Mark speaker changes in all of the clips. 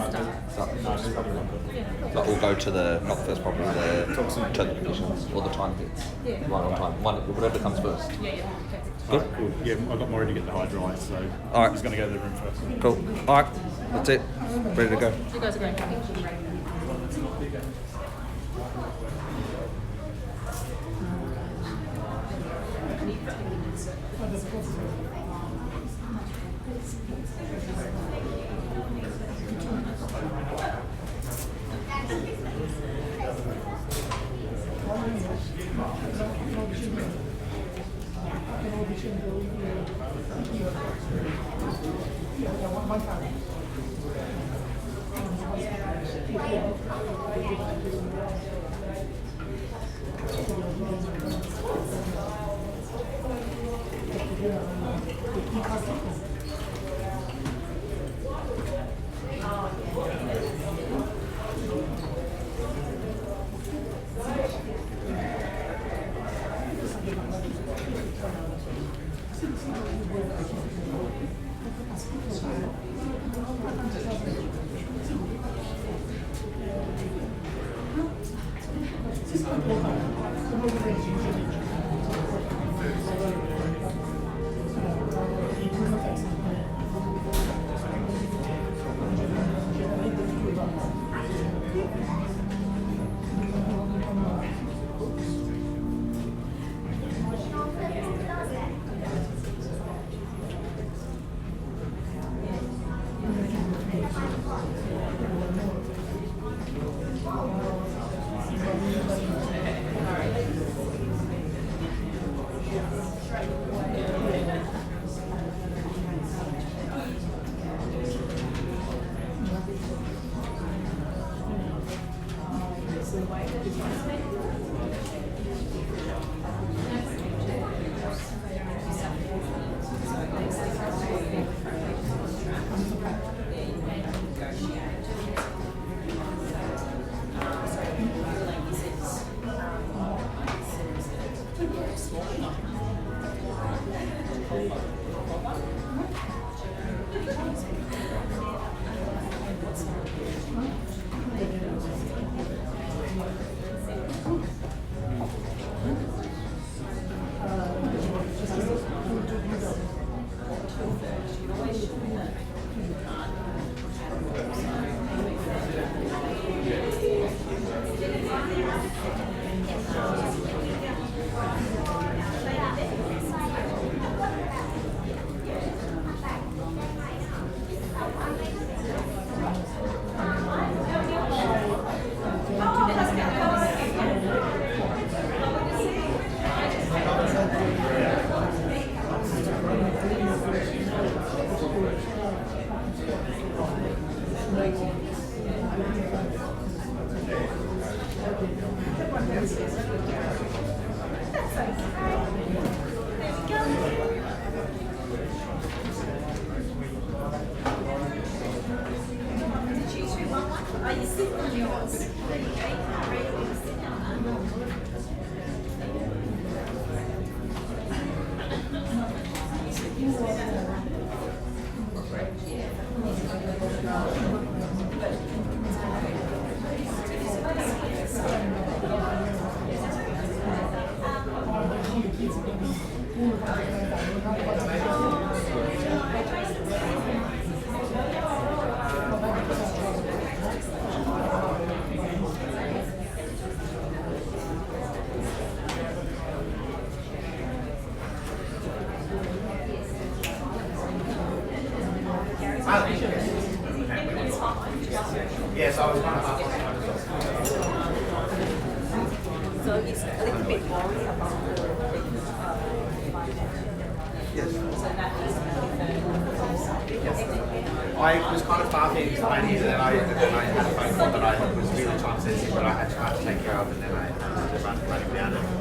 Speaker 1: That all go to the, not the first property, the choke completions, or the time hits. Right on time. Whatever comes first.
Speaker 2: Okay.
Speaker 1: Good?
Speaker 3: Cool. Yeah, I got Murray to get the hide right, so
Speaker 1: Alright.
Speaker 3: he's going to go to the room first.
Speaker 1: Cool. Alright, that's it. Ready to go.
Speaker 2: You guys are great.
Speaker 4: Yes, I was kind of
Speaker 2: So it's a little bit worried about
Speaker 4: I was kind of far things that I needed, and I had a phone call that I was really time sensitive, but I had to take care of, and then I had to run down and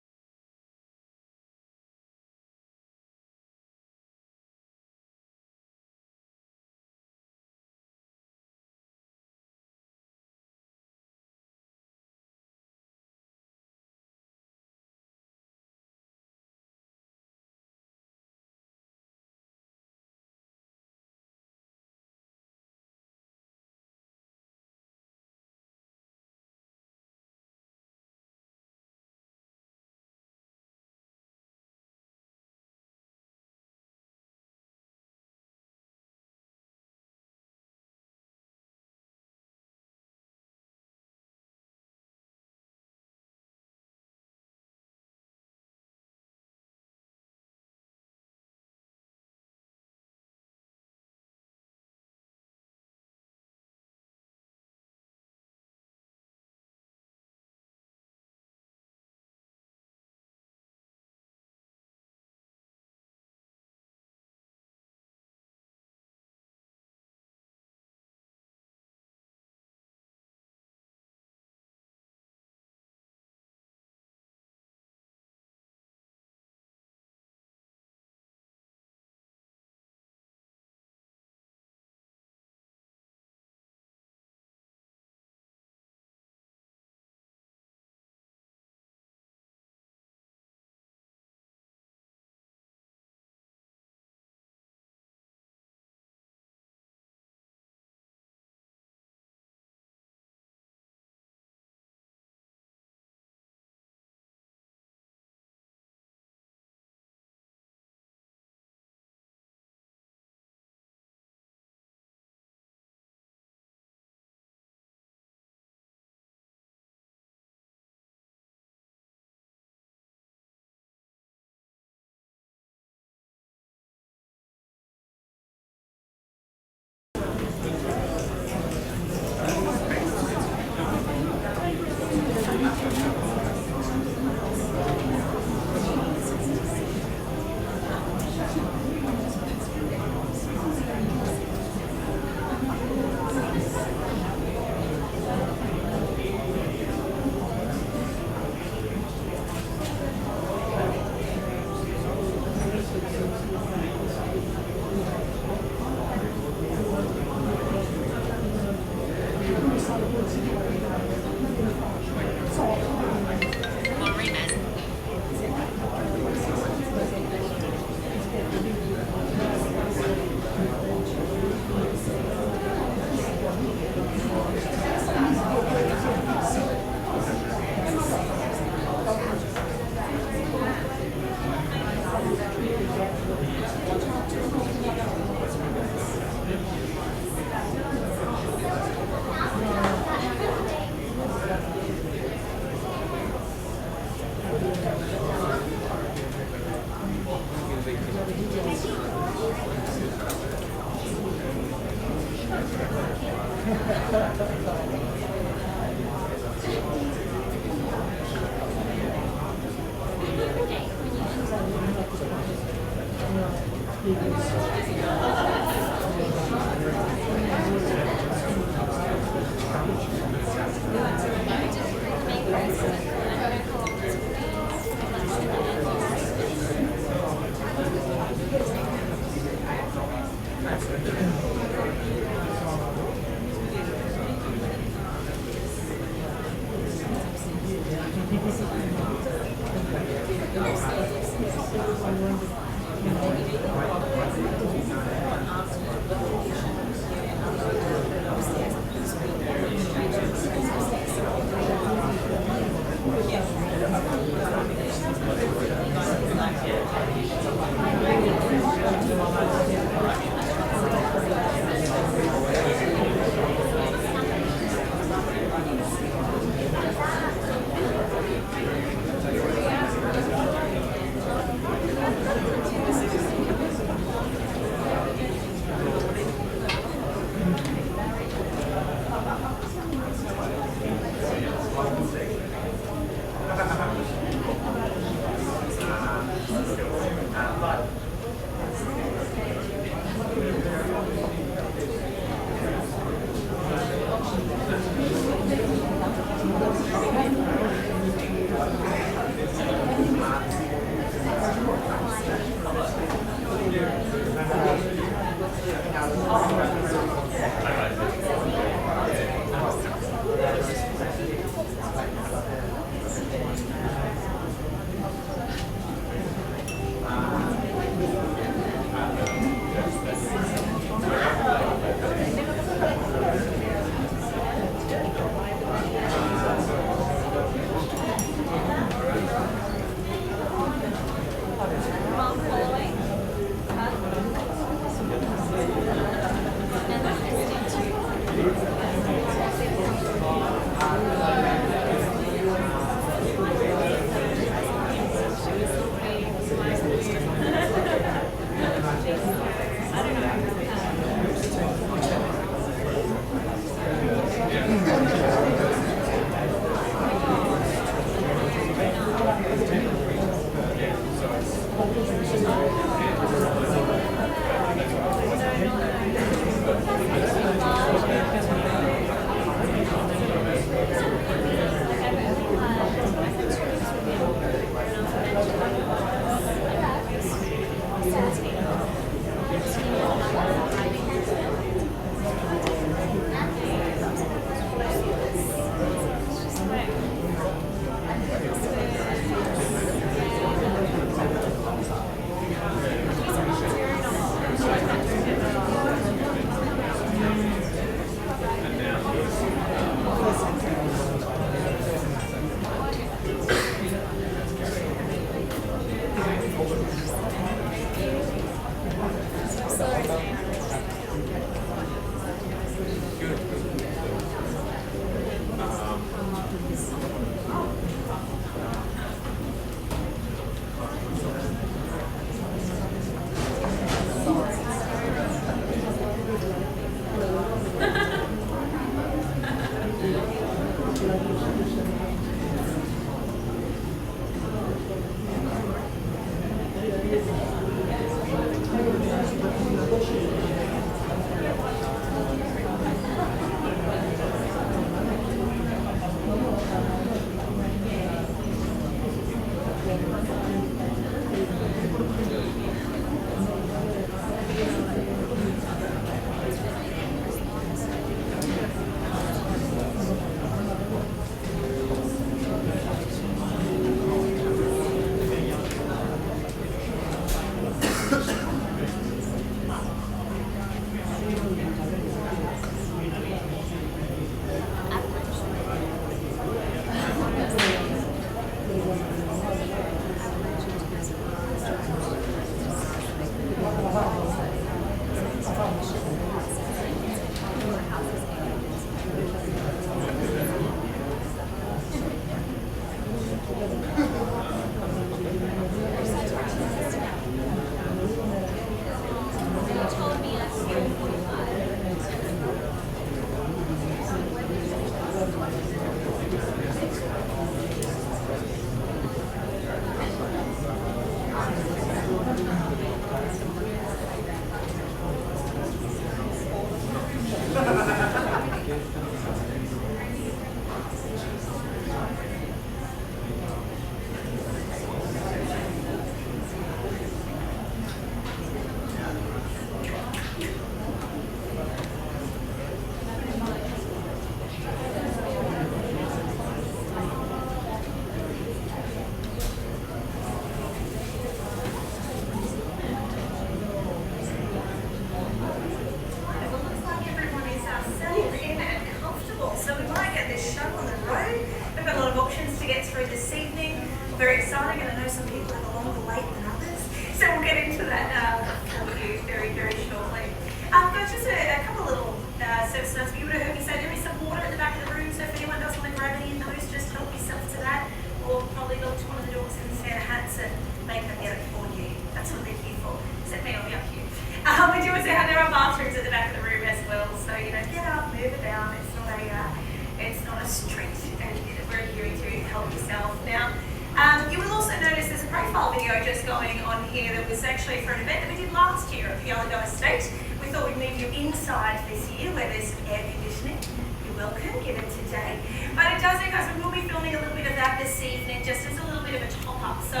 Speaker 5: here that was actually for an event that we did last year at Pialligo Estate. We thought we'd move you inside this year where there's some air conditioning. You're welcome, given today. But it does mean, guys, we will be filming a little bit of that this evening, just as a little bit of a top-up. So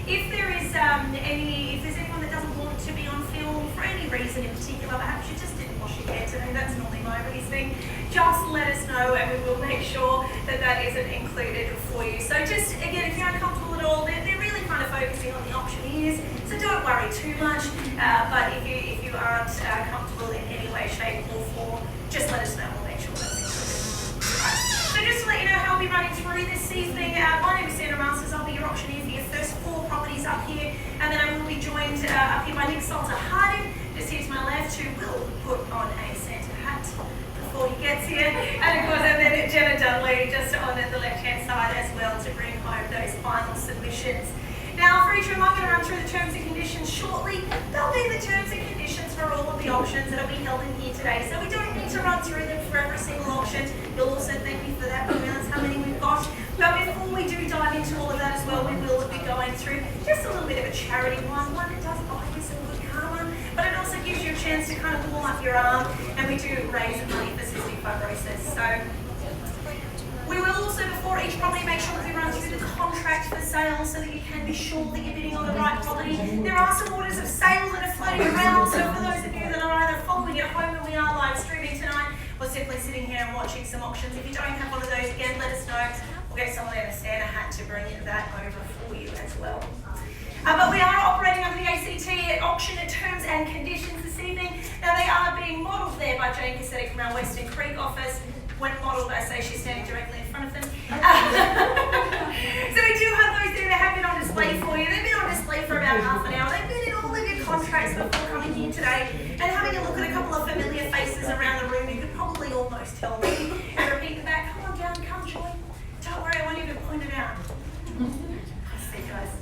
Speaker 5: if there is if there's anyone that doesn't want to be on film for any reason in particular, perhaps you just didn't wash your hair today, that's normally my reasoning, just let us know and we will make sure that that isn't included for you. So just, again, if you're uncomfortable at all, they're really kind of focusing on the option ears, so don't worry too much. But if you aren't comfortable in any way, shape or form, just let us know and we'll make sure that's included. So just to let you know how I'll be running through this evening, my name is Sandra Masters. I'll be your auctioneer for your first 4 properties up here, and then I will be joined up here by Nick Salter-Harding, just here to my left, who will put on a Santa hat before he gets here, and of course, and then Jenna Dudley just on the left-hand side as well to bring home those final submissions. Now, for each room, I'm going to run through the terms and conditions shortly. They'll be the terms and conditions for all of the auctions that will be held in here today, so we don't need to run through them for every single auction. You'll also thank me for that, we realize how many we've got. But before we do dive into all of that as well, we will be going through just a little bit of a charity one that does buy you some good karma, but it also gives you a chance to kind of warm up your arm, and we do raise money for cystic fibrosis. So we will also, before each property, make sure that we run through the contract for sale so that you can be sure that you're bidding on the right property. There are some orders of sale that are floating around, so for those of you that are either following at home and we are live streaming tonight, or simply sitting here and watching some auctions, if you don't have one of those, again, let us know. We'll get someone in a Santa hat to bring that over for you as well. But we are operating under the ACT auction terms and conditions this evening. Now they are being modelled there by Jane Cassetti from our Western Creek office. When modelled, I say she's standing directly in front of them. So we do have those there that have been on display for you. They've been on display for about half an hour. They've been in all of your contracts before coming here today, and having a look at a couple of familiar faces around the room. You could probably almost tell me and repeat them back. Come on down, come join. Don't worry, I won't even point it out. I see, guys.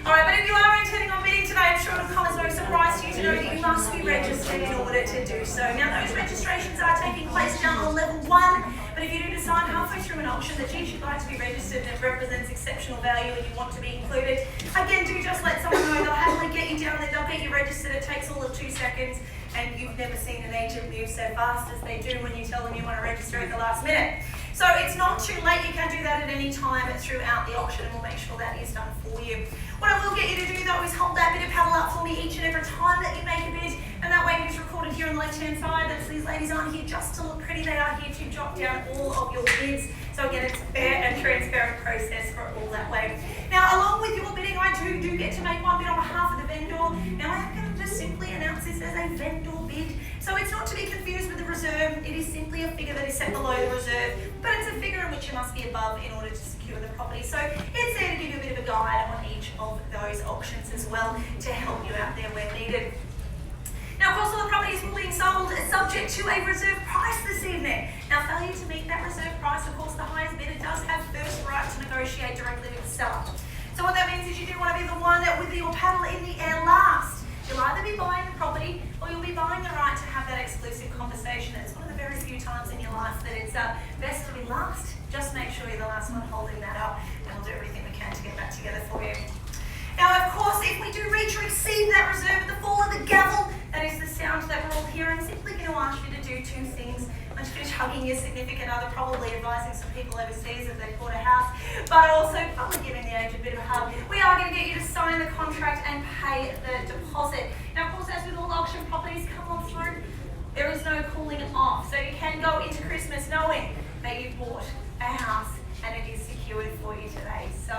Speaker 5: Alright, but if you are intending on bidding today, I'm sure it'll come as no surprise to you to know that you must be registered in order to do so. Now, those registrations are taking place down on level 1, but if you do decide halfway through an auction that, geez, you'd like to be registered and it represents exceptional value and you want to be included, again, do just let someone know. They'll happily get you down there, they'll get you registered. It takes all of 2 seconds, and you've never seen an agent move so fast as they do when you tell them you want to register at the last minute. So it's not too late. You can do that at any time throughout the auction, and we'll make sure that is done for you. What I will get you to do though is hold that bit of paddle up for me each and every time that you make a bid, and that way it is recorded here on the left-hand side. That's, these ladies aren't here just to look pretty, they are here to jot down all of your bids. So again, it's a fair and transparent process for all that way. Now, along with your bidding, I do get to make one bid on behalf of the vendor. Now, I am going to just simply announce this as a vendor bid. So it's not to be confused with the reserve. It is simply a figure that is set below the reserve, but it's a figure in which you must be above in order to secure the property. So it's there to give you a bit of a guide on each of those auctions as well, to help you out there where needed. Now, of course, all the properties will be sold subject to a reserve price this evening. Now, failure to meet that reserve price, of course, the highest bidder does have first right to negotiate directly with the seller. So what that means is you do want to be the one with your paddle in the air last. You'll either be buying the property or you'll be buying the right to have that exclusive conversation. It's one of the very few times in your life that it's best to be last. Just make sure you're the last one holding that up, and we'll do everything we can to get that together for you. Now, of course, if we do reach or exceed that reserve at the fall of the gavel, that is the sound that we're all hearing, simply going to ask you to do 2 things. Once you finish hugging your significant other, probably advising some people overseas if they've bought a house, but also probably giving the agent a bit of a hug. We are going to get you to sign the contract and pay the deposit. Now, of course, as with all auction properties come on through, there is no cooling off. So you can go into Christmas knowing that you've bought a house and it is secured for you today. So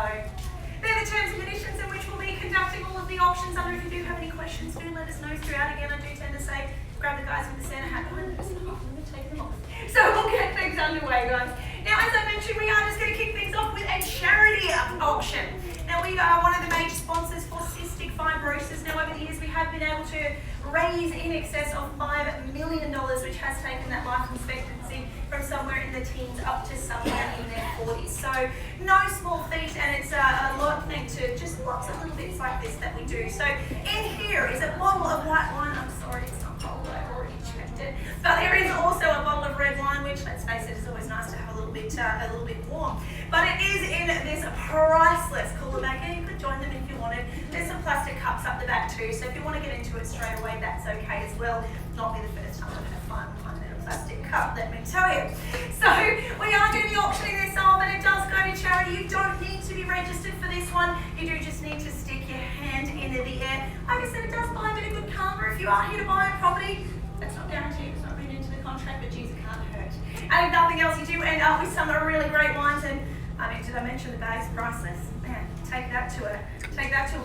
Speaker 5: they're the terms and conditions in which we'll be conducting all of the auctions under. If you do have any questions, do let us know throughout. Again, I do tend to say, grab the guys with the Santa hat behind us. Oh, let me take them off. So we'll get things underway, guys. Now, as I mentioned, we are just going to kick things off with a charity auction. Now, we are one of the major sponsors for cystic fibrosis. Now, over the years, we have been able to raise in excess of $5 million, which has taken that life expectancy from somewhere in the teens up to somewhere in their 40s. So, no small feat, and it's a lot thanks to just lots of little bits like this that we do. So, in here is a bottle of white wine. I'm sorry, it's not cold, I've already checked it. But there is also a bottle of red wine, which, let's face it, is always nice to have a little bit warm. But it is in this priceless cooler bag. You could join them if you wanted. There's some plastic cups up the back too, so if you want to get into it straight away, that's okay as well. Not be the first time I've had fun finding a plastic cup, let me tell you. So we are going to be auctioning this off, and it does go to charity. You don't need to be registered for this one. You do just need to stick your hand into the air. Like I said, it does buy a bit of good karma if you are here to buy a property. That's not guaranteed, it's not written into the contract, but geez, it can't hurt. And if nothing else, you do end up with some really great wines. And I mean, did I mention the bag's priceless? Man, take that to a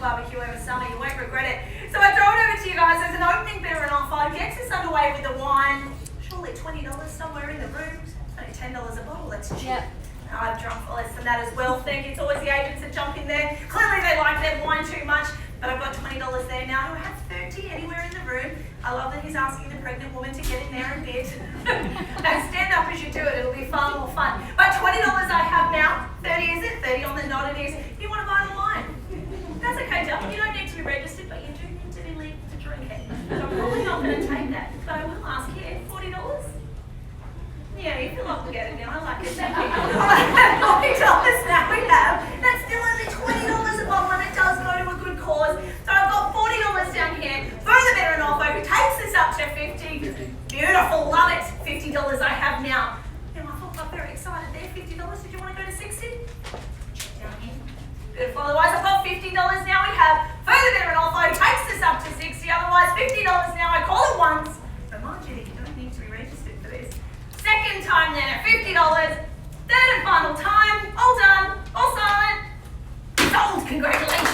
Speaker 5: barbecue over summer. You won't regret it. So I throw it over to you guys. There's an opening bidder and offer. Gets us underway with the wine. Surely $20 somewhere in the room. Only $10 a bottle. That's cheap.
Speaker 2: Yep.
Speaker 5: I've drunk for less than that as well. Think it's always the agents that jump in there. Clearly they like their wine too much. But I've got $20 there now. Do I have 30 anywhere in the room? I love that he's asking the pregnant woman to get in there and bid. And stand up as you do it. It'll be far more fun. But $20 I have now. 30 is it? 30 on the dot it is. You want to buy the wine? That's okay, Dylan. You don't need to be registered, but you do need to be legal to drink it. So I'm probably not going to take that. But I will ask here, $40? Yeah, you feel like we'll get it now. I like it. Thank you. $40 now we have. That's still only $20 a bottle, and it does go to a good cause. So I've got $40 down here for the bidder and offer, who takes this up to $50. Beautiful, love it. $50 I have now. Now I thought I'm very excited there. $50. Did you want to go to 60? Down here. Beautiful. Otherwise, I've got $50 now. We have for the bidder and offer, who takes this up to 60. Otherwise, $50 now. I call it once. Remind you that you don't need to be registered for this. Second time then at $50. Third and final time. All done. All silent. Sold. Congratulations.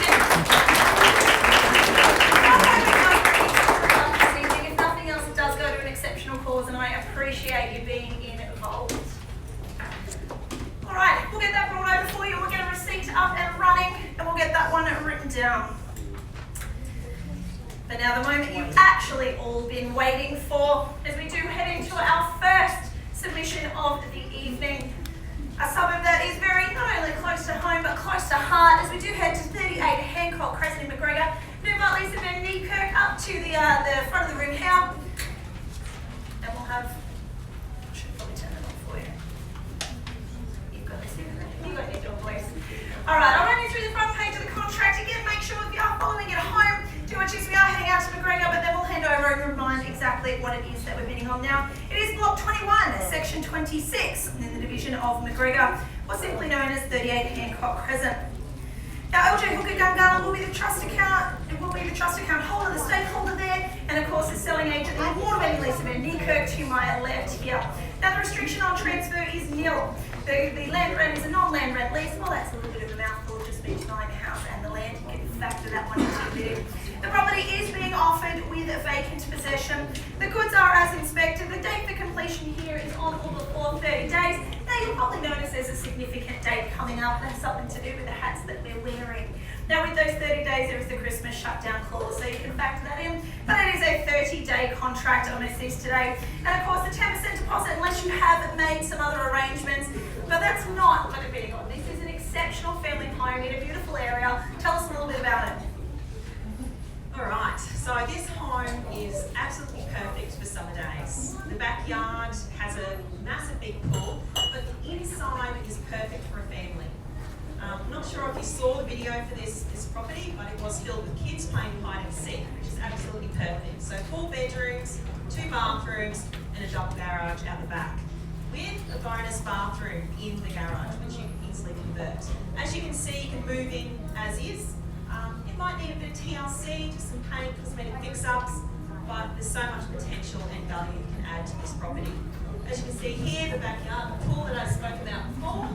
Speaker 5: If nothing else, it does go to an exceptional cause, and I appreciate you being involved. All right, we'll get that brought over for you. We'll get a receipt up and running, and we'll get that one written down. But now the moment you've actually all been waiting for, as we do head into our first submission of the evening. A suburb that is very not only close to home but close to heart, as we do head to 38 Hancock Crescent in McGregor. Move up Lisa Van Niekerk up to the front of the room here. And we'll have, I should probably turn it on for you. You've got this in there. You got your voice. Alright, I'll run you through the front page of the contract again. Make sure if you are following it at home, do what we are heading out to McGregor, but then we'll hand over and remind exactly what it is that we're bidding on now. It is Block 21, Section 26, in the division of McGregor, or simply known as 38 Hancock Crescent. Now, LJ Hooker Gungarn will be the trust account. It will be the trust account holder, the stakeholder there, and of course the selling agent, the award-winning Lisa Van Niekerk to my left here. Now, the restriction on transfer is nil. The land rent is a non-land rent lease. Well, that's a little bit of a mouthful. It just means buying the house and the land. You can factor that one into your bidding. The property is being offered with vacant possession. The goods are as inspected. The date for completion here is on or before 30 days. Now, you'll probably notice there's a significant date coming up. That has something to do with the hats that we're wearing. Now, with those 30 days, there is the Christmas shutdown clause, so you can factor that in. But it is a 30-day contract on this today. And of course, the 10% deposit, unless you have made some other arrangements. But that's not what we're bidding on. This is an exceptional family home in a beautiful area. Tell us a little bit about it.
Speaker 6: Alright, so this home is absolutely perfect for summer days. The backyard has a massive big pool, but the inside is perfect for a family. I'm not sure if you saw the video for this property, but it was filled with kids playing hide and seek, which is absolutely perfect. So 4 bedrooms, 2 bathrooms, and a double garage out the back, with a bonus bathroom in the garage, which you can easily convert. As you can see, you can move in as is. It might need a bit of TLC, just some paint, cosmetic fix-ups, but there's so much potential and value you can add to this property. As you can see here, the backyard, the pool that I spoke about before,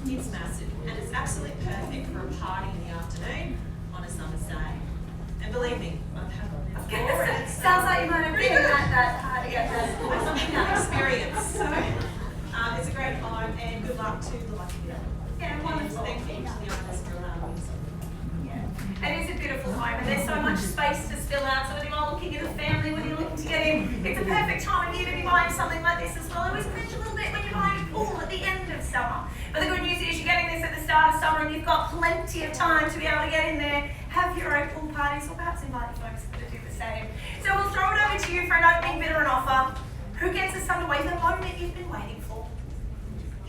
Speaker 6: it's massive, and it's absolutely perfect for a party in the afternoon on a summer's day. And believe me, I've had one before, and it's
Speaker 5: Sounds like you might have been at that party.
Speaker 6: I've been that experience. So it's a great home, and good luck to the lucky bidder.
Speaker 5: Yeah, wonderful.
Speaker 6: Thank you to the owners for allowing me.
Speaker 5: It is a beautiful home, and there's so much space to spill out. So whether you're looking at a family, whether you're looking to get in, it's a perfect time of year to be buying something like this as well. I always cringe a little bit when you're buying a pool at the end of summer. But the good news is you're getting this at the start of summer, and you've got plenty of time to be able to get in there, have your own pool parties, or perhaps invite your folks to do the same. So we'll throw it over to you for an opening bidder and offer. Who gets us underway? The moment you've been waiting for.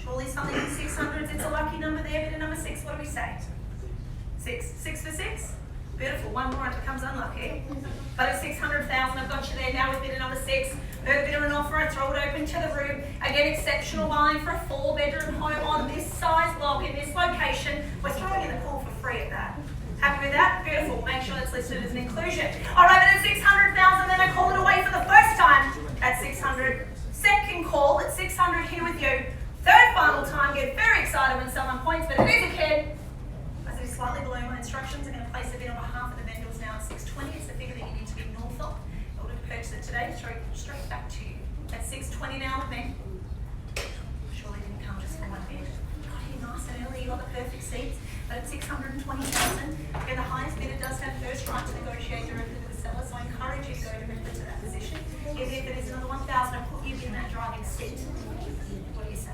Speaker 5: Surely something in 600s. It's a lucky number there. Bidder number 6. What do we say? 6. 6 for 6? Beautiful. One more and it becomes unlucky. But at 600,000, I've got you there. Now we've bid another 6. Heard a bit of an offer. I throw it open to the room. Again, exceptional buying for a 4-bedroom home on this size block in this location. We're throwing in the call for free at that. Happy with that? Beautiful. Make sure it's listed as an inclusion. All right, but at 600,000, then I call it away for the first time at 600. Second call at 600 here with you. Third final time. Get very excited when someone points, but it is a kid. As it is slightly below my instructions, I'm going to place a bid on behalf of the vendors now at 620. It's the figure that you need to be north of. In order to purchase it today, straight back to you. At 620 now with me. Surely didn't come just for one bid. Got here nice and early. You got the perfect seats. But at 620,000, again, the highest bidder does have first right to negotiate directly with the seller, so I encourage you to go directly to that position. Even if it is another 1,000, I'll put you in that driving seat. What do you say?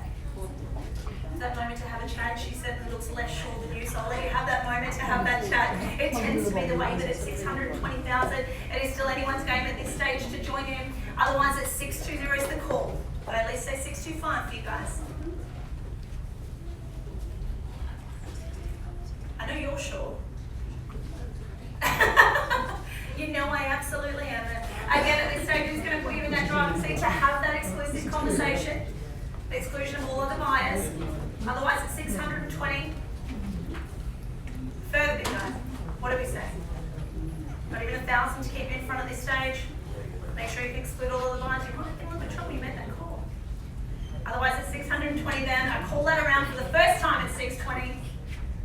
Speaker 5: That moment to have a chat. She certainly looks less sure than you, so I'll let you have that moment to have that chat. It tends to be the way that at 620,000, it is still anyone's game at this stage to join in. Otherwise, at 620 is the call. But I at least say 625 for you guys. I know you're sure. You know I absolutely am. Again, at this stage, who's going to put you in that driving seat to have that exclusive conversation? The exclusion of all other buyers. Otherwise, at 620. Further bid, guys. What do we say? Not even 1,000 to keep you in front at this stage. Make sure you can exclude all of the buyers. You might think, look at trouble, you made that call. Otherwise, at 620 then, I call that around for the first time at 620.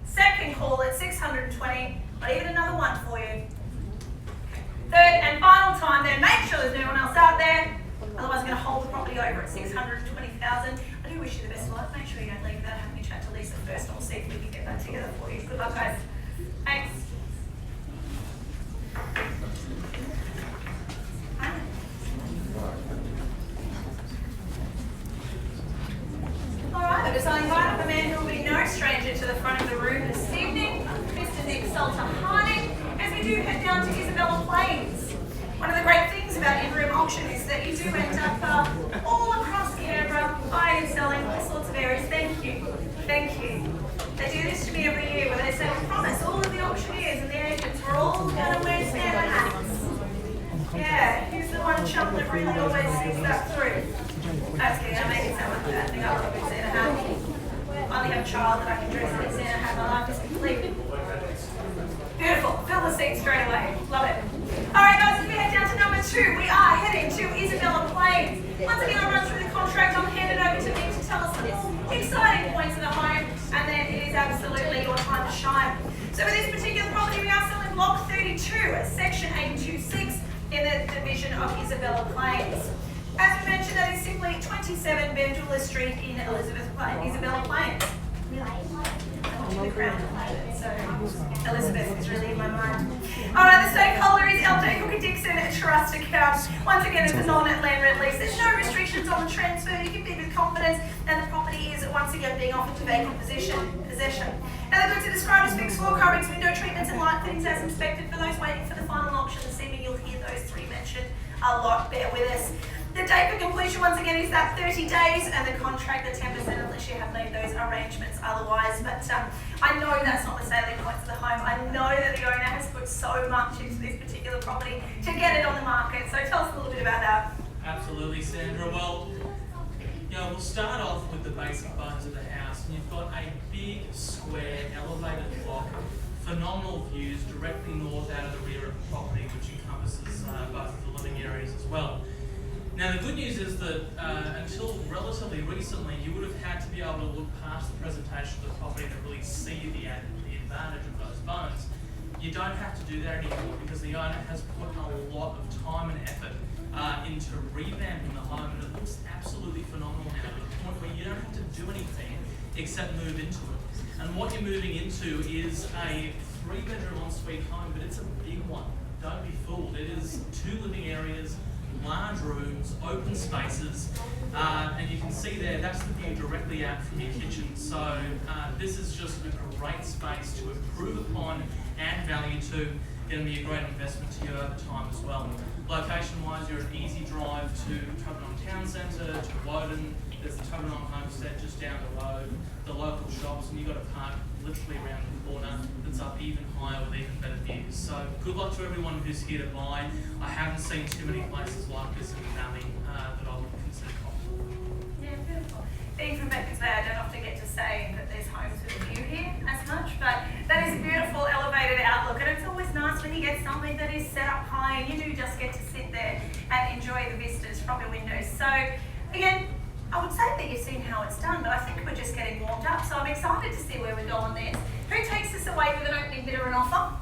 Speaker 5: Second call at 620. But even another one for you. Third and final time then, make sure there's no one else out there. Otherwise, I'm going to hold the property over at 620,000. I do wish you the best of luck. Make sure you don't leave without having a chat to Lisa first, and we'll see if we can get that together for you. Good luck, guys. Thanks. Alright, so I invite up a man who will be no stranger to the front of the room this evening, Mr. Nick Salter-Harding, as we do head down to Isabella Plains. One of the great things about in-room auction is that you do end up all across Canberra, buying and selling all sorts of areas. Thank you. Thank you. They do this to me every year where they say, we promise all of the auctioneers and the agents, we're all going to wear Santa hats. Yeah, who's the one chump that really always sees that through? That's kidding, I make it sound like a bad thing. I love a big Santa hat. I only have a child that I can dress in a Santa hat. My life is complete. Beautiful. Fill the seat straight away. Love it. Alright guys, as we head down to number 2, we are heading to Isabella Plains. Once again, I'll run through the contract. I'll hand it over to Nick to tell us the exciting points of the home, and then it is absolutely your time to shine. So with this particular property, we are selling block 32 at section 826 in the division of Isabella Plains. As we mentioned, that is simply 27 Bendula Street in Isabella Plains. To the ground, so Elizabeth is really in my mind. Alright, the stakeholder is LJ Cooker Dixon Trust Account. Once again, it's a non-land rent lease. There's no restrictions on the transfer. You can bid with confidence, and the property is once again being offered to vacant possession. Now, the goods are described as fixed floor coverings, window treatments, and light fittings as inspected. For those waiting for the final auction this evening, you'll hear those 3 mentioned a lot. Bear with us. The date for completion, once again, is that 30 days, and the contract, the 10%, unless you have made those arrangements otherwise. But I know that's not the salient points of the home. I know that the owner has put so much into this particular property to get it on the market. So tell us a little bit about that.
Speaker 7: Absolutely, Sandra. Well, we'll start off with the basic bones of the house. And you've got a big, square, elevated block, phenomenal views directly north out of the rear of the property, which encompasses both of the living areas as well. Now the good news is that until relatively recently, you would have had to be able to look past the presentation of the property to really see the advantage of those bones. You don't have to do that anymore because the owner has put a lot of time and effort into revamping the home, and it looks absolutely phenomenal now to the point where you don't have to do anything except move into it. And what you're moving into is a 3-bedroom ensuite home, but it's a big one. Don't be fooled. It is 2 living areas, large rooms, open spaces, and you can see there, that's the view directly out from your kitchen. So this is just a great space to improve upon, add value to, going to be a great investment to you over time as well. Location-wise, you're an easy drive to Tubman Town Centre, to Woden, there's the Toblerone homestead just down the road, the local shops, and you've got a park literally around the corner that's up even higher with even better views. So good luck to everyone who's here to buy. I haven't seen too many places like this in the valley that I would consider comparable.
Speaker 5: Yeah, beautiful. Being from Becker's Bay, I don't often get to say that there's homes with a view here as much, but that is a beautiful elevated outlook, and it's always nice when you get something that is set up high and you do just get to sit there and enjoy the vistas from your windows. So again, I would say that you've seen how it's done, but I think we're just getting warmed up, so I'm excited to see where we go on this. Who takes us away with an opening bid or an offer?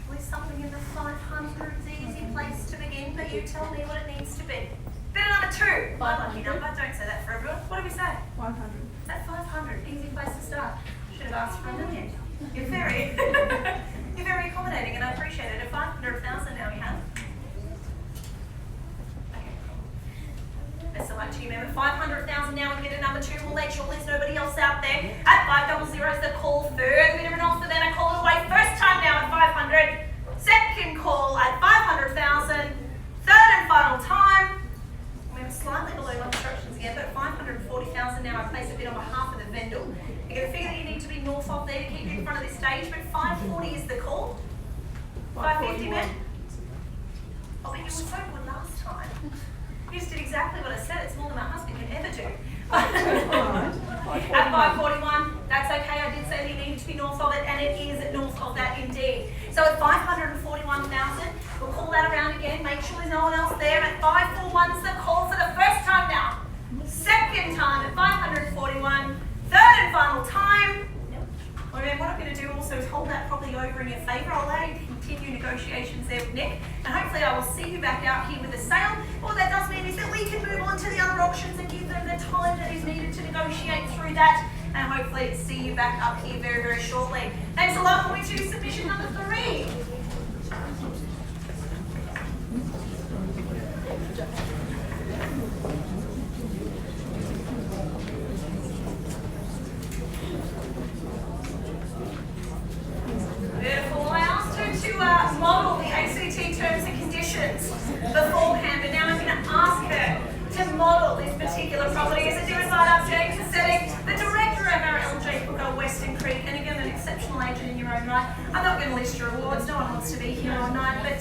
Speaker 5: With something in the 500s, easy place to begin, but you tell me what it needs to be. Bid number 2, my lucky number, don't say that for everyone. What do we say?
Speaker 2: 100.
Speaker 5: At 500, easy place to start. Should have asked for $1 million. You're very, you're very accommodating, and I appreciate it. At 500,000 now we have. Best of luck to you, member. 500,000 now, and bidder number 2. We'll make sure there's nobody else out there. At 500 is the call. Third bidder and offer, then a call away. First time now at 500. Second call at 500,000. Third and final time. We're slightly below my instructions again, but 540,000 now. I place a bid on behalf of the vendor. You're going to figure that you need to be north of there to keep you in front of this stage, but 540 is the call. 550, man. Oh, but you were so good last time. You just did exactly what I said. It's more than my husband can ever do. At 541, that's okay. I did say that you needed to be north of it, and it is north of that indeed. So at 541,000, we'll call that around again. Make sure there's no one else there. At 541's the call for the first time now. Second time at 541. Third and final time. Well, what I'm going to do also is hold that probably over in your favour. I'll allow you to continue negotiations there with Nick, and hopefully I will see you back out here with a sale. What that does mean is that we can move on to the other options and give them the time that is needed to negotiate through that, and hopefully see you back up here very, very shortly. Thanks a lot. We're to submission number 3. Beautiful. I asked her to model the ACT terms and conditions beforehand, but now I'm going to ask her to model this particular property. As I do invite up James for setting, the director of our LJ Hooker Western Creek, and again an exceptional agent in your own right. I'm not going to list your awards, no one wants to be here all night, but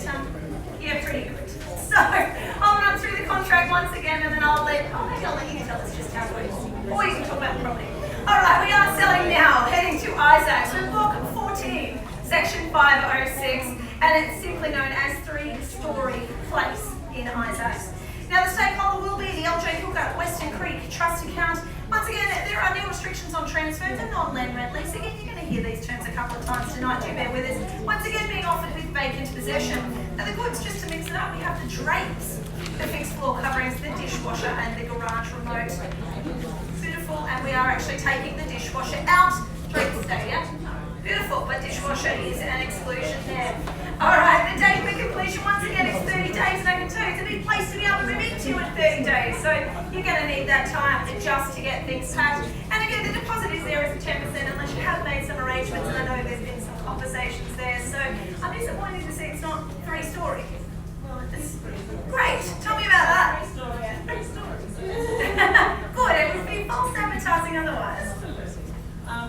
Speaker 5: yeah, pretty good. So I'll run through the contract once again, and then I'll let you tell us just how it goes, or you can talk about the property. All right, we are selling now, heading to Isaacs with block 14, section 506, and it's simply known as 3-story place in Isaacs. Now the stakeholder will be the LJ Hooker Western Creek Trust account. Once again, there are no restrictions on transfers and non-land rent lease. Again, you're going to hear these terms a couple of times tonight, do bear with us. Once again, being offered with vacant possession. Now the goods, just to mix it up, we have the drapes, the fixed floor coverings, the dishwasher and the garage remote. Beautiful, and we are actually taking the dishwasher out. Drapes stay, yeah? Beautiful, but dishwasher is an exclusion there. All right, the date for completion, once again, is 30 days, and I can tell you it's a big place to be able to move into in 30 days, so you're going to need that time just to get things packed. And again, the deposit is there as a 10% unless you have made some arrangements, and I know there's been some conversations there, so I'm disappointed to see it's not 3-story. Great, tell me about that. 3 stories. Good, it would be false advertising otherwise.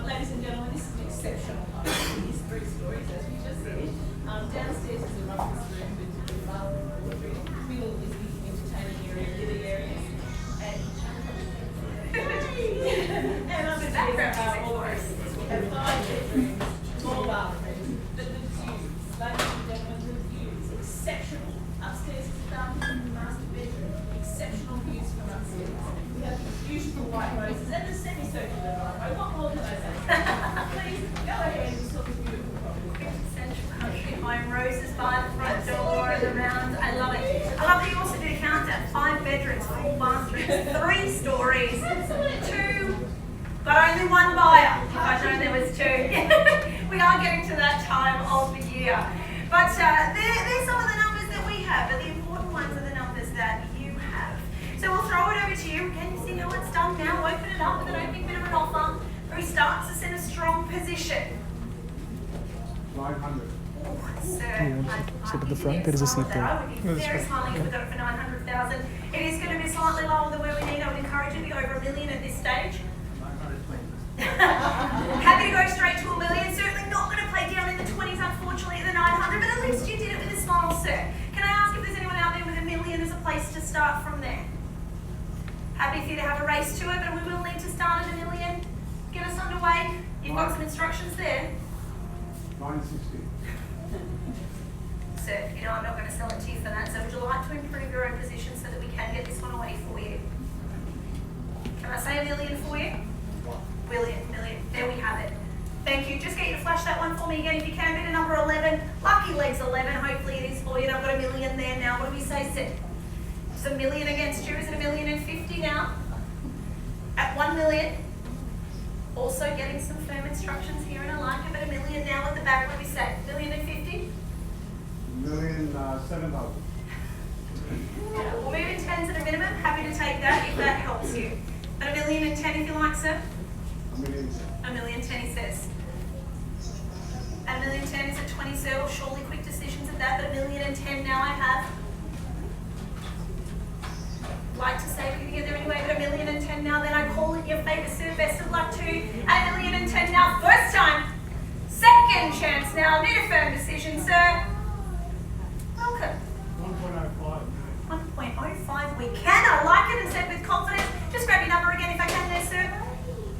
Speaker 2: Ladies and gentlemen, this is an exceptional home. It is 3 stories, as we just said. Downstairs is a breakfast room with the bathroom and wardrobe. Middle is the entertaining area, living area, and upstairs we have 5 bedrooms, 4 bathrooms. But the views, ladies and gentlemen, the views, exceptional. Upstairs is the bathroom and the master bedroom. Exceptional views from upstairs. We have beautiful white roses and the semicircular driveway. What more can I say? Please go ahead and look at beautiful property.
Speaker 5: Central country home, roses by the front door and around. I love it. I love that you also did a countdown. 5 bedrooms, 4 bathrooms, 3 stories, 2, but only 1 buyer. If I'd known there was 2. We are getting to that time of the year. But there's some of the numbers that we have, but the important ones are the numbers that you have. So we'll throw it over to you. Can you see how it's done now? Open it up with an opening bit of an offer. Who starts us in a strong position?
Speaker 3: 500.
Speaker 5: Oh, Sir,
Speaker 8: sit at the front? There is a seat there.
Speaker 5: I would be very smiling if we got it for 900,000. It is going to be slightly lower than where we need. I would encourage you to be over $1 million at this stage. Happy to go straight to $1 million. Certainly not going to play down in the 20s, unfortunately, at the 900, but at least you did it with a smile, sir. Can I ask if there's anyone out there with $1 million as a place to start from there? Happy for you to have a race to it, but we will need to start at $1 million. Get us underway. You've got some instructions there.
Speaker 3: 960.
Speaker 5: Sir, you know I'm not going to sell it to you for that, so would you like to improve your own position so that we can get this one away for you? Can I say $1 million for you? Million. There we have it. Thank you. Just get you to flash that one for me again if you can. Bid a number 11. Lucky legs 11. Hopefully it is for you. And I've got $1 million there now. What do we say, Sid? It's $1 million against you. Is it $1,050,000 now? At $1 million. Also getting some firm instructions here, and I like it. But $1 million now at the back. What do we say? $1,050,000?
Speaker 3: 1,007,000.
Speaker 5: We'll move in tens at a minimum. Happy to take that if that helps you. At $1,010,000 if you like, sir. 1,010,000 he says. At $1,010,000 is at 20, sir. Well, surely quick decisions at that, but $1,010,000 now I have. Like to say we can get there anyway, but $1,010,000 now, then I call it your favour, sir. Best of luck to at $1,010,000 now. First time. Second chance now. Need a firm decision, sir. Welcome. 1.05 we can. I like it and said with confidence. Just grab your number again if I can there, sir.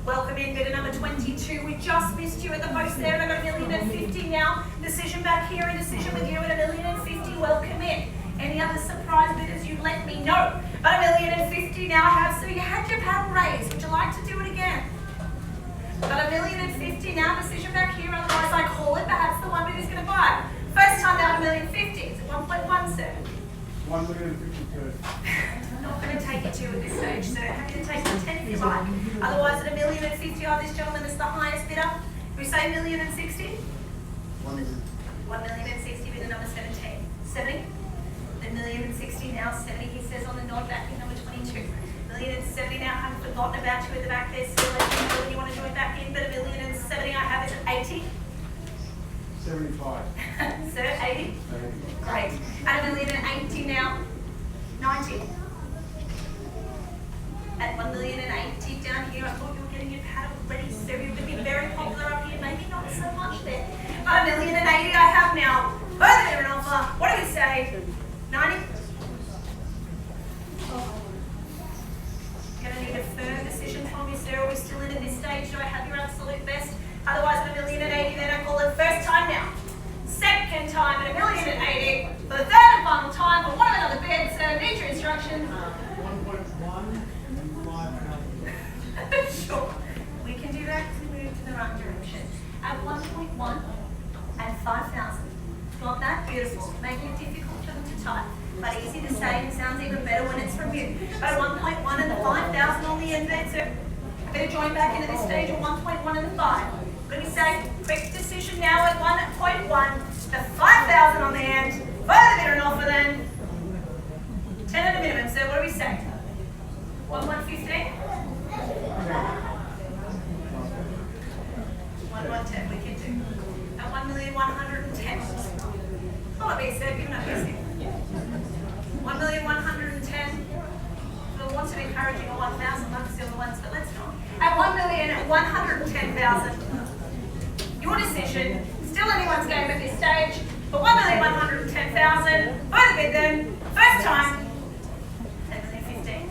Speaker 5: Welcome in, bidder number 22. We just missed you at the post there, and I've got $1,050,000 now. Decision back here, and decision with you at $1,050,000. Welcome in. Any other surprise bidders, you let me know. But $1,050,000 now I have, so you had your paddle raised. Would you like to do it again? But $1,050,000 now, decision back here, otherwise I call it perhaps the one bidder's going to buy. First time out $1,050,000. It's at 1.1, sir.
Speaker 3: 1,052,000.
Speaker 5: Not going to take it to at this stage, sir. Happy to take the 10 if you like. Otherwise, at $1,050,000, this gentleman is the highest bidder. We say $1,060,000. 1,060,000 bidder number 17. 70. The $1,060,000 now 70. He says on the nod back in number 22. $1,070,000 now. Haven't forgotten about you at the back there. Still let you know when you want to join back in. But $1,070,000 I have is at 80.
Speaker 3: 75.
Speaker 5: Sir, 80. Great. At $1,080,000 now. 90. At $1,080,000 down here, I thought you were getting your paddle ready, so you would be very popular up here, maybe not so much there. But $1,080,000 I have now. Further there an offer. What do we say? 90? Gonna need a firm decision from you, sir. Are we still in at this stage? Do I have your absolute best? Otherwise at $1,080,000 then I call it first time now. Second time at $1,080,000. For the third and final time for one of another bid, sir. Need your instructions.
Speaker 3: 1.1.
Speaker 5: Sure. We can do that if we move to the right direction. At 1.1 and 5,000. Got that? Beautiful. Making it difficult for them to type, but easy to say and sounds even better when it's from you. At 1.1 and the 5,000 on the end there, so better join back into this stage at 1.1 and the 5. What do we say? Quick decision now at 1.1. The 5,000 on the end. Further bidder an offer then. 10 at a minimum, so what do we say? 1,150? 1,110 we can do. At 1,110,000. Oh, it be said, given up easy. 1,110,000. We'll want to be encouraging a 1,000 like the other ones, but let's not. At 1,110,000. Your decision. Still anyone's game at this stage. For 1,110,000. Further bid then. First time. 10,015.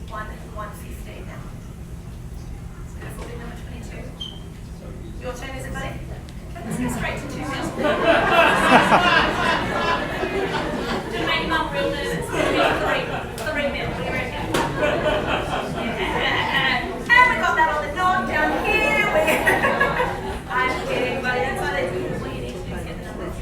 Speaker 5: 1,150 now. Beautiful bid number 22. Your turn, is it, buddy? Let's go straight to 2 mil. To make mum real nervous. It's going to be 3 mil. What do you reckon? Yeah. And we got that on the nod down here. I'm kidding, buddy. That's why they do. What you need to do is get the numbers.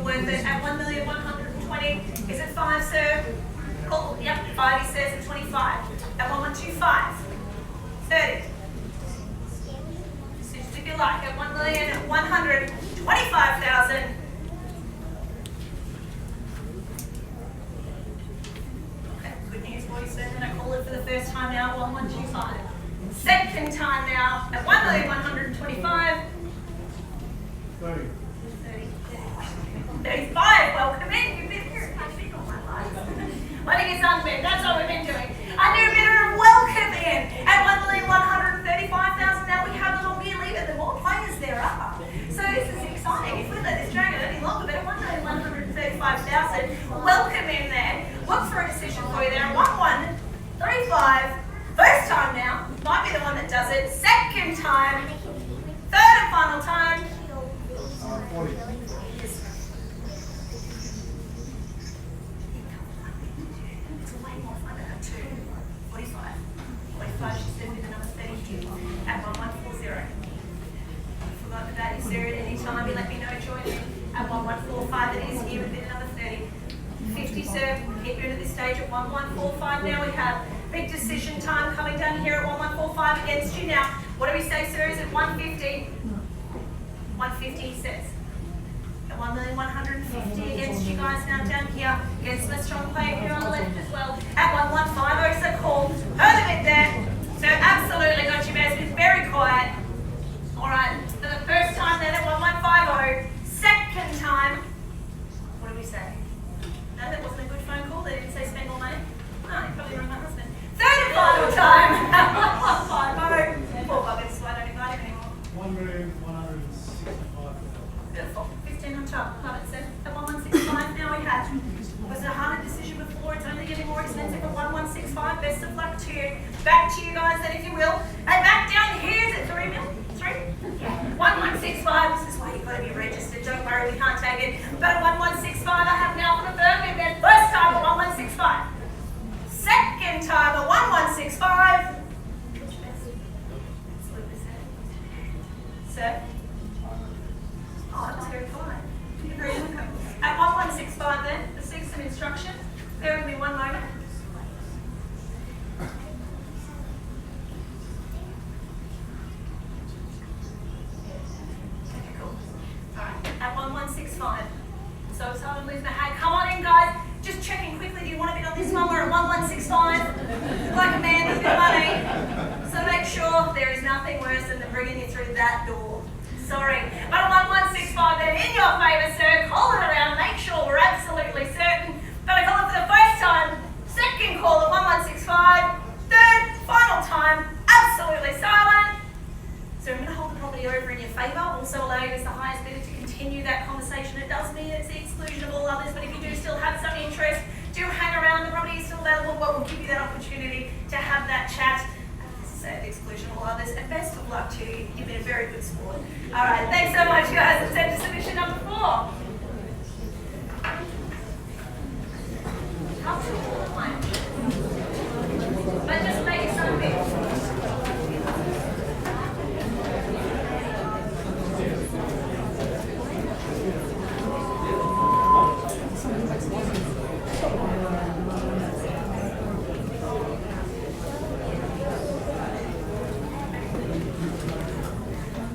Speaker 5: worth it at 1,120,000. Is it 5, sir? Cool. Yep, 5, he says, at 25. At 1,125. 30. Just if you like, at 1,125,000. Okay, good news for you, sir. Then I call it for the first time now at 1,125. Second time now at 1,125,000.
Speaker 3: 30.
Speaker 5: 35, welcome in. You've been here. I've been all my life. I think it's unfair. That's what we've been doing. A new bidder and welcome in at 1,135,000. Now we have a long year leader. The more players there are. So this is exciting. If we let this drag it any longer, but at 1,135,000, welcome in there. Look for a decision for you there. 1,135. First time now. Might be the one that does it. Second time. Third and final time.
Speaker 3: 40.
Speaker 5: It's way more fun at 45. 45, she said with another 32 at 1,140. Forgot the value, sir, at any time. You let me know, join in at 1,145. It is here within another 30. 50, sir. Keep you at this stage at 1,145. Now we have big decision time coming down here at 1,145 against you now. What do we say, sir? Is it 150? 150, he says. At 1,150 against you guys now down here. Against the strong player here on the left as well. At 1,150, so called. Heard of it there. So absolutely got you, bears. Been very quiet. Alright, for the first time then at 1,150. Second time. What do we say? No, that wasn't a good phone call. They didn't say spend more money. No, you probably rang my husband. Third and final time at 1,150. Poor buggers, so I don't invite him anymore.
Speaker 3: 1,165,000.
Speaker 5: Beautiful. 15 on top. Love it, sir. At 1,165 now we have. Was it a harder decision before? It's only getting more expensive at 1,165. Best of luck to you. Back to you guys then, if you will. And back down here, is it 3 mil? 3? Yeah. 1,165. This is why you've got to be registered. Don't worry, we can't take it. But at 1,165, I have now for the third bid then. First time at 1,165. Second time at 1,165. Sir? Oh, that was very fine. Very good. At 1,165 then, let's seek some instruction. Bear with me one moment. Okay, cool. Alright, at 1,165. So I lose my hat. Come on in, guys. Just checking quickly, do you want to bid on this one? We're at 1,165. Like a man with good money. So make sure there is nothing worse than them bringing you through that door. Sorry. But at 1,165 then, in your favour, sir. Call it around. Make sure we're absolutely certain. But I call it for the first time. Second call at 1,165. Third, final time. Absolutely silent. So I'm going to hold the property over in your favour. Also allow you as the highest bidder to continue that conversation. It does mean it's the exclusion of all others, but if you do still have some interest, do hang around. The property is still available, but we'll give you that opportunity to have that chat. At the exclusion of all others, and best of luck to you. You've been a very good sport. Alright, thanks so much, guys. Let's head to submission number 4. But just make it some bit.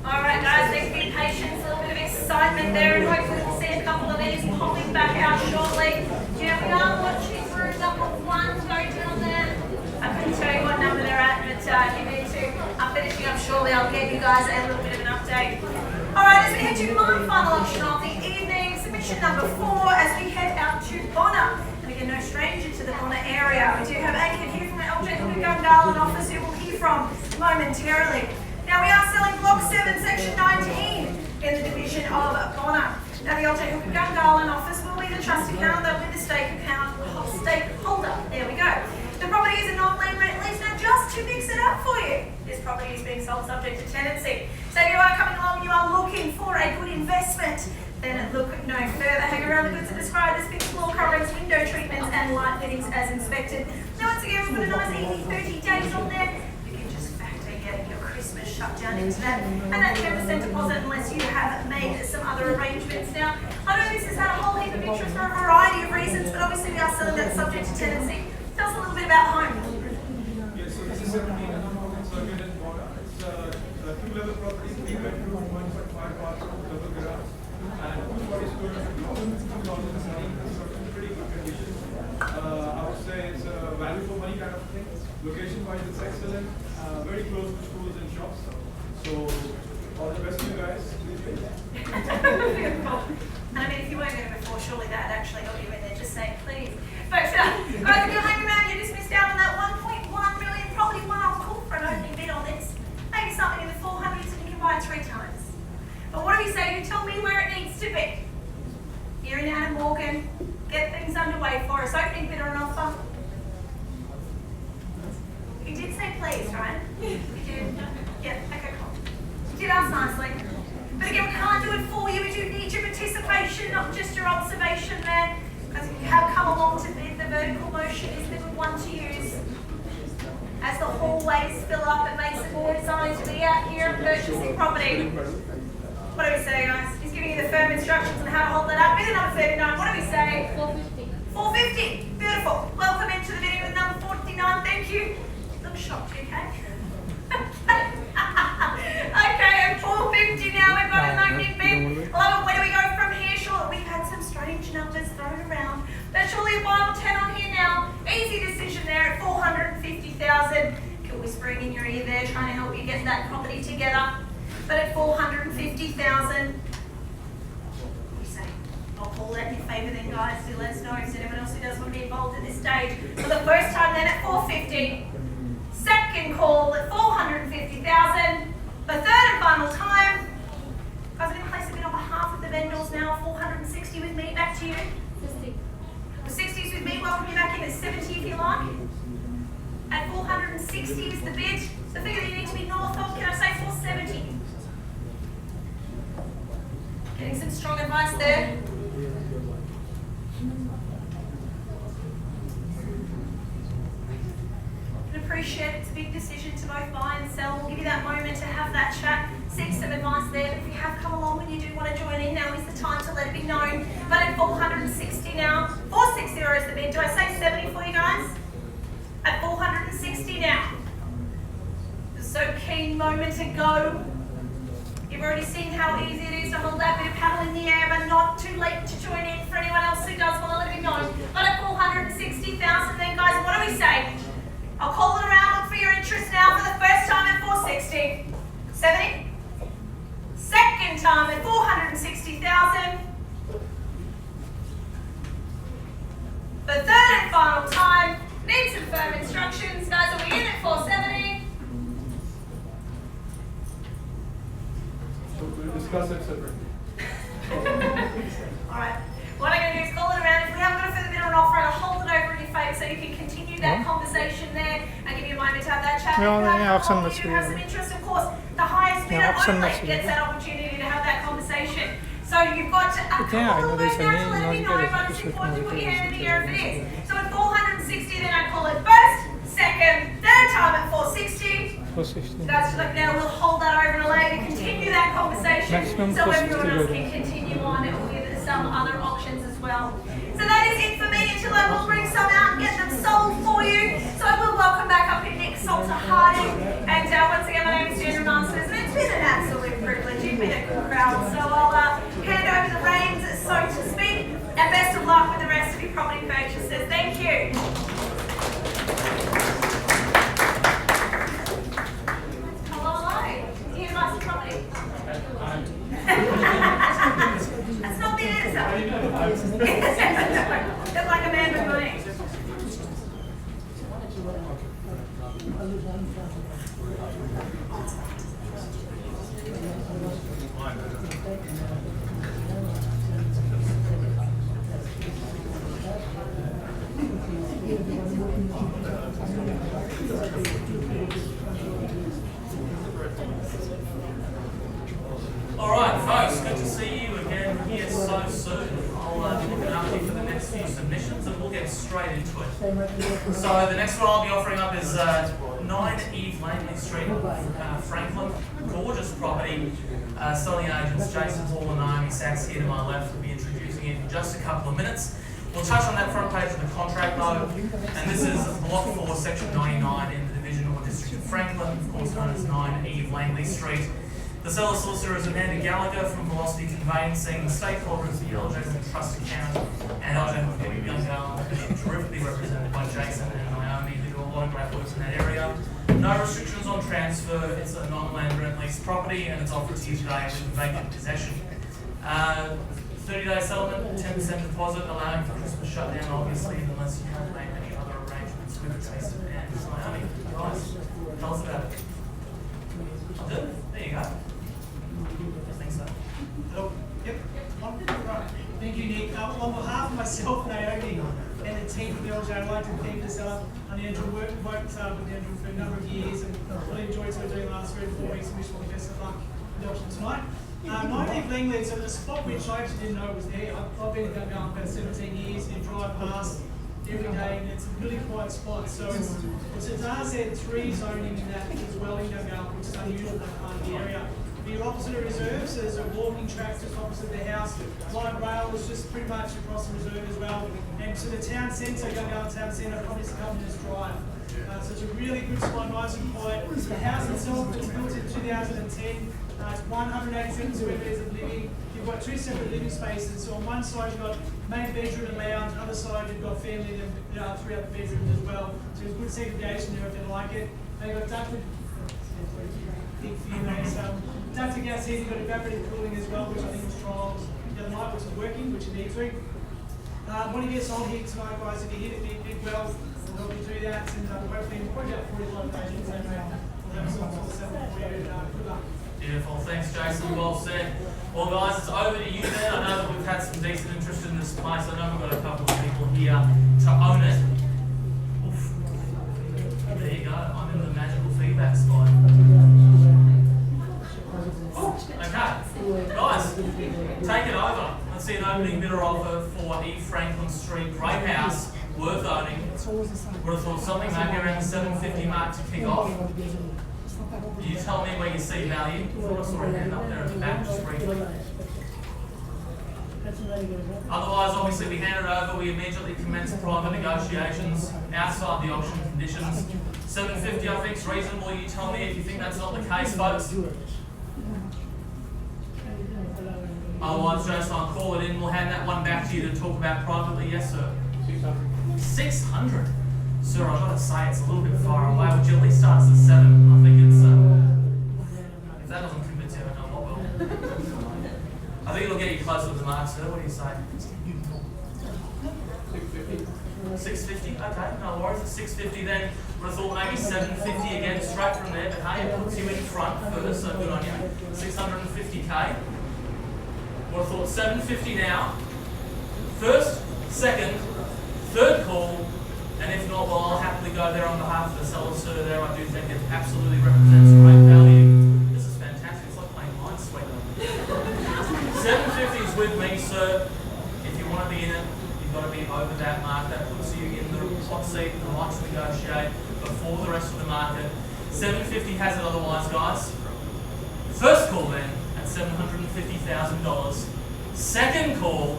Speaker 5: Alright guys, thanks for your patience, a little bit of excitement there, and hopefully we'll see a couple of these popping back out shortly. Here we are, watching through number 1, go down there. I couldn't tell you what number they're at, but you need to. I'm finishing up shortly, I'll get you guys a little bit of an update. Alright, as we head to my final auction of the evening, submission number 4, as we head out to Bonner. And again, no stranger to the Bonner area. We do have Aiken here from the LJ Gundarlin office, who we'll hear from momentarily. Now we are selling Block 7, Section 19 in the division of Bonner. Now the LJ Gundarlin office will be the trust account, they'll be the stake account, stakeholder. There we go. The property is a non-land rent lease. Now just to mix it up for you, this property is being sold subject to tenancy. So if you are coming along, you are looking for a good investment, then look no further. Hang around, the goods are described as fixed floor coverings, window treatments and light fittings as inspected. Now once again, we've got a nice easy 30 days on there. You can just factor your Christmas shutdown into that. And that 10% deposit unless you have made some other arrangements. Now, I know this has had a whole interest for a variety of reasons, but obviously we are selling that subject to tenancy. Tell us a little bit about the home.
Speaker 3: Yes, so this is 17 and circuit and border. It's a two-level property, 3 bedroom, 1.5 bathroom, double garage, and 240 square feet, 2017. It's pretty good condition. I would say it's a value for money kind of thing. Location-wise, it's excellent. Very close to schools and shops. So all the best to you guys.
Speaker 5: And I mean, if you weren't there before, surely that actually got you in there. Just saying, please. But guys, if you're hanging around, you just missed out on that 1.1 million, probably one I'll call for an opening bid on this. Maybe something in the 400s and you can buy it 3 times. But what do we say? You tell me where it needs to be. Here in Adam Morgan, get things underway for us. Opening bid or an offer? You did say please, right? You did? Yeah, okay, cool. You did ask nicely. But again, we can't do it for you. We do need your participation, not just your observation there. Because if you have come along to bid, the vertical motion is the good one to use. As the hallways fill up, it makes it more designed to be out here and purchasing property. What do we say, guys? He's giving you the firm instructions on how to hold that up. Bidder number 39, what do we say? 450. 450, beautiful. Welcome into the bidding with number 49, thank you. Look shocked, okay? Okay, at 450 now, we've got an opening bid. Love it, where do we go from here? Sure, we've had some strange numbers thrown around. There's surely a 5 or 10 on here now. Easy decision there at 450,000. Keep whispering in your ear there, trying to help you get that property together. But at 450,000, what do you say? I'll call that in your favour then, guys. Do let us know if there's anyone else who does want to be involved at this stage. For the first time then at 450. Second call at 450,000. The third and final time. Guys, I'm going to place a bid on behalf of the vendors now. 460 with me. Back to you. 60. The 60s with me. Welcome you back in at 70 if you like. At 460 is the bid. The figure that you need to be north of, can I say 470? Getting some strong advice there. Appreciate it's a big decision to both buy and sell. We'll give you that moment to have that chat, seek some advice there. But if you have come along and you do want to join in, now is the time to let it be known. But at 460 now, 460 is the bid. Do I say 70 for you guys? At 460 now. The so keen moment to go. You've already seen how easy it is to hold that bit of paddle in the air, but not too late to join in for anyone else who does want to let it be known. But at 460,000 then, guys, what do we say? I'll call it around, look for your interest now for the first time at 460. 70. Second time at 460,000. The third and final time, need some firm instructions. Guys, are we in at 470?
Speaker 3: So we'll discuss it separately.
Speaker 5: Alright, what I'm going to do is call it around. If we haven't got a further bid or an offer, I'll hold it over in your face so you can continue that conversation there and give you a moment to have that chat.
Speaker 8: Yeah,
Speaker 5: If you
Speaker 8: yeah,
Speaker 5: have
Speaker 8: option
Speaker 5: you do have some interest, of course, the highest bidder
Speaker 8: option
Speaker 5: only
Speaker 8: must be
Speaker 5: gets that opportunity to have that conversation. So you've got a couple
Speaker 8: Yeah,
Speaker 5: of words now to let me know,
Speaker 8: not
Speaker 5: but it's
Speaker 8: good.
Speaker 5: important to put your hand in the air if it is. So at 460, then I call it first, second, third time at 460.
Speaker 8: 460.
Speaker 5: Guys, look now, we'll hold that over and allow you to continue that conversation
Speaker 8: Maximum
Speaker 5: so
Speaker 8: 460
Speaker 5: everyone else
Speaker 8: good.
Speaker 5: can continue on and we'll give some other options as well. So that is it for me until I will bring some out and get them sold for you. So I will welcome back up in Nick Salter Harding. And once again, my name is Jen Masters and it's been an absolute privilege. You've been a good crowd. So I'll hand over the reins, so to speak, and best of luck with the rest of your property purchases. Thank you. That's not the answer. Look like a man with money.
Speaker 7: Alright folks, good to see you again here so soon. I'll be looking after you for the next few submissions and we'll get straight into it. So the next one I'll be offering up is 9 Eve Langley Street, Franklin. Gorgeous property. Selling agents Jason Hall and Naomi Sachs here to my left will be introducing here for just a couple of minutes. We'll touch on that front page of the contract though, and this is Block 4, Section 99 in the Division or District of Franklin, of course known as 9 Eve Langley Street. The seller solicitor is Amanda Gallagher from Velocity Conveyancing. The stakeholder is the Yellowjays and Trust Account, and I'm terrifically represented by Jason and Naomi, who do a lot of great work in that area. No restrictions on transfer. It's a non-land rent lease property, and it's offered to you today with vacant possession. 30-day settlement, 10% deposit, allowing for Christmas shutdown, obviously, unless you have made any other arrangements with Jason and Naomi. Guys, tell us about it. There you go. I think so.
Speaker 9: Hello. Yep. Right. Thank you, Nick. On behalf of myself, Naomi, and the team from the LJ, I'd like to thank the seller and Andrew. Worked with Andrew for a number of years and really enjoyed what we're doing the last 3 to 4 weeks, and wish all the best of luck with the option tonight. 9 Eve Langley, so the spot which I actually didn't know was there. I've been in Gungahlin for about 17 years and drive past every day, and it's a really quiet spot. So it's an RZ3 zoning in that as well in Gungahlin, which is unusual in that part of the area. The opposite of reserves, so there's a walking track just opposite the house. Light rail is just pretty much across the reserve as well. And so the town centre, Gungahlin town centre, probably is a couple minutes drive. So it's a really good spot, nice and quiet. The house itself was built in 2010. It's 187 square metres of living. You've got 2 separate living spaces. So on one side you've got main bedroom and lounge, on the other side you've got family and 3 other bedrooms as well. So there's good segregation there if you like it. They've got ducted, big for you mate. Ducted gas heating, you've got evaporative cooling as well, which I think was trialled the other night, which is working, which you need to. When you get sold here tonight, guys, if you hit it big well, we'll help you do that. And hopefully we'll probably about 45 pages. We'll have some sort of settlement for you. Good luck.
Speaker 7: Beautiful, thanks Jason, well said. Well guys, it's over to you then. I know that we've had some decent interest in this place. I know we've got a couple of people here to own it. Oof. There you go, I'm in the magical feedback spot. Okay, guys, take it over. Let's see an opening bidder offer for Eve Franklin Street. Great house, worth owning. Would have thought something maybe around the 750 mark to kick off. You tell me where you see value. I thought I saw a hand up there at the back just briefly. Otherwise, obviously, we hand it over. We immediately commence private negotiations outside the auction conditions. 750, I think, is reasonable. You tell me if you think that's not the case, folks. Otherwise, Jason, I'll call it in. We'll hand that one back to you to talk about privately. Yes, sir. 600. Sir, I've got to say, it's a little bit far away. Would you at least start us at 7? I think it's, if that doesn't convince you, I don't know what will. I think it'll get you closer to the mark, sir. What do you say? 650? Okay, no worries. At 650 then, would have thought maybe 750 again, straight from there. But hey, it puts you in front first, so good on you. 650k. Would have thought 750 now. First, second, third call. And if not, well, I'll happily go there on behalf of the seller, sir. There, I do think it absolutely represents great value. This is fantastic. It's like playing Minesweeper. 750 is with me, sir. If you want to be in it, you've got to be over that mark. That puts you in the hot seat, the right to negotiate before the rest of the market. 750 has it otherwise, guys. First call then at $750,000. Second call,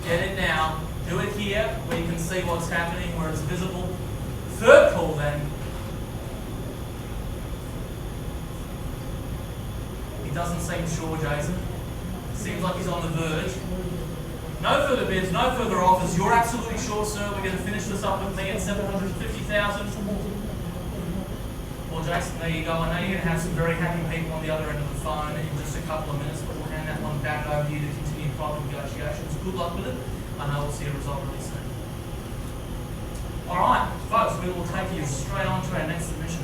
Speaker 7: get it now. Do it here, where you can see what's happening, where it's visible. Third call then. He doesn't seem sure, Jason. Seems like he's on the verge. No further bids, no further offers. You're absolutely sure, sir, we're going to finish this up with me at $750,000? Well, Jason, there you go. I know you're going to have some very happy people on the other end of the phone in just a couple of minutes, but we'll hand that one back over to you to continue private negotiations. Good luck with it. I know we'll see a result really soon. Alright, folks, we will take you straight on to our next submission.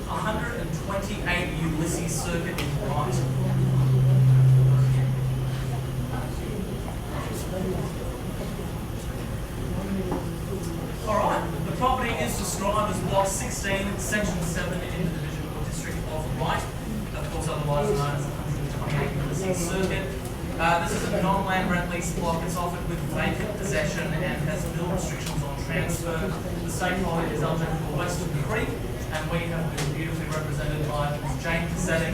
Speaker 7: $128 Ulysses Circuit in Brighton. Alright, the property is described as Block 16, Section 7 in the Division or District of Wright. Of course, otherwise known as 128 Ulysses Circuit. This is a non-land rent lease block. It's offered with vacant possession and has no restrictions on transfer. The stakeholder is LJ for Western Creek, and we have been beautifully represented by Ms. Jane Cassetti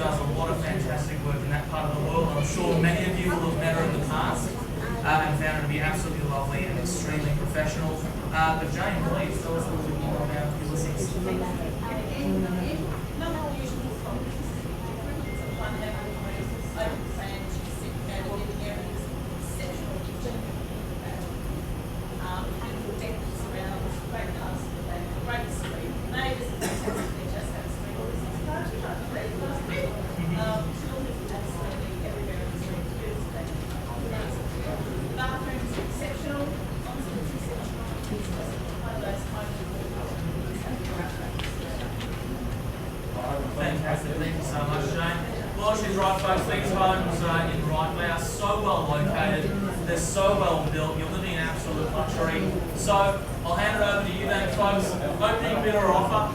Speaker 7: does a lot of fantastic work in that part of the world. I'm sure many of you will have met her in the past and found her to be absolutely lovely and extremely professional. But Jane, please tell us a little bit more about Ulysses. Fantastic, thank you so much, Jane. Well, she's right, folks. These homes in Wright are so well located, they're so well built, you're living in absolute luxury. So, I'll hand it over to you then, folks. Opening bid or offer.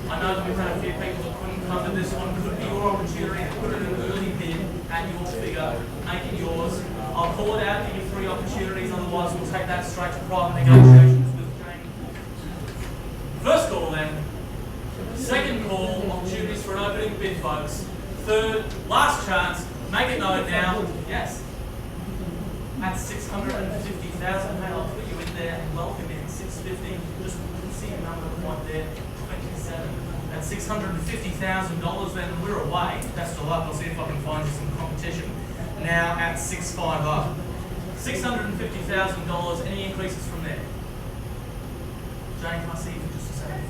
Speaker 7: I know that we've had a few people that couldn't come to this one. Could be your opportunity to put it in an early bid at your figure, make it yours. I'll call it out, give you 3 opportunities, otherwise we'll take that straight to private negotiations with Jane. First call then. Second call, opportunities for an opening bid, folks. Third, last chance, make a note now. Yes. At 650,000, hey, I'll put you in there and welcome in 650. Just see a number right there, 27. At $650,000, then we're away. Best of luck. I'll see if I can find you some competition. Now at 650. $650,000. Any increases from there? Jane, can I see you for just a second?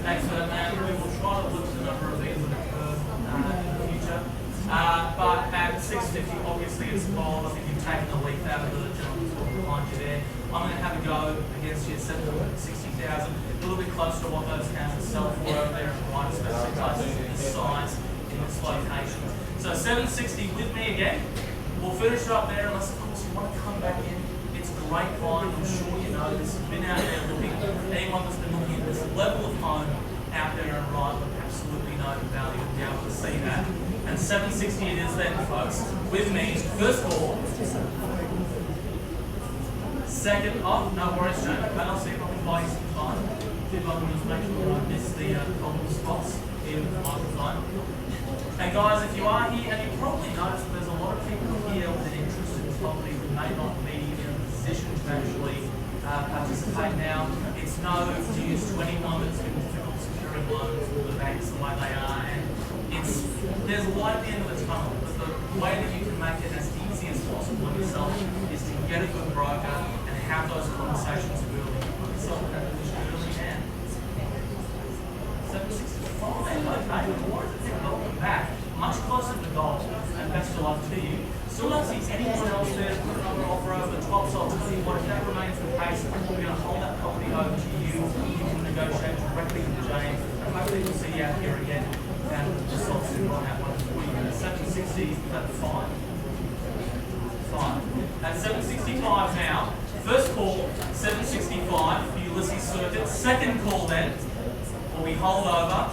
Speaker 7: Thanks for that, man. We will try to look at the number of these that occur in the future. But at 650, obviously it's bold. I think you've taken the leaf out of the gentleman's book behind you there. I'm going to have a go against you at 760,000. A little bit close to what those houses sell for over there in Wright, especially places in this size, in this location. So 760 with me again. We'll finish up there unless, of course, you want to come back in. It's a great find. I'm sure you know this. You've been out there looking. Anyone that's been looking at this level of home out there in Wright would absolutely know the value and be able to see that. And 760 it is then, folks. With me, first call. Second, oh, no worries, Jane. Okay, I'll see if I can buy you some time. See if I can just make sure I don't miss the problem spots here with the microphone. And guys, if you are here, and you probably noticed there's a lot of people here with an interest in this property who may not be in a position to actually participate now. It's no news to anyone that's been difficult securing loans with the banks the way they are, and there's a light at the end of the tunnel, but the way that you can make it as easy as possible on yourself is to get a good broker and have those conversations early. Put yourself in that position early and 765, okay, what is it? Welcome back. Much closer to goal, and best of luck to you. Still don't see anyone else there put another offer over the top, so I'll tell you what, if that remains the case, we're going to hold that property over to you. You can negotiate directly with Jane, and hopefully we'll see you out here again and resolve soon on that one for you. At 760, is that fine? Fine. At 765 now, first call, 765 for Ulysses Circuit. Second call then, will we hold over.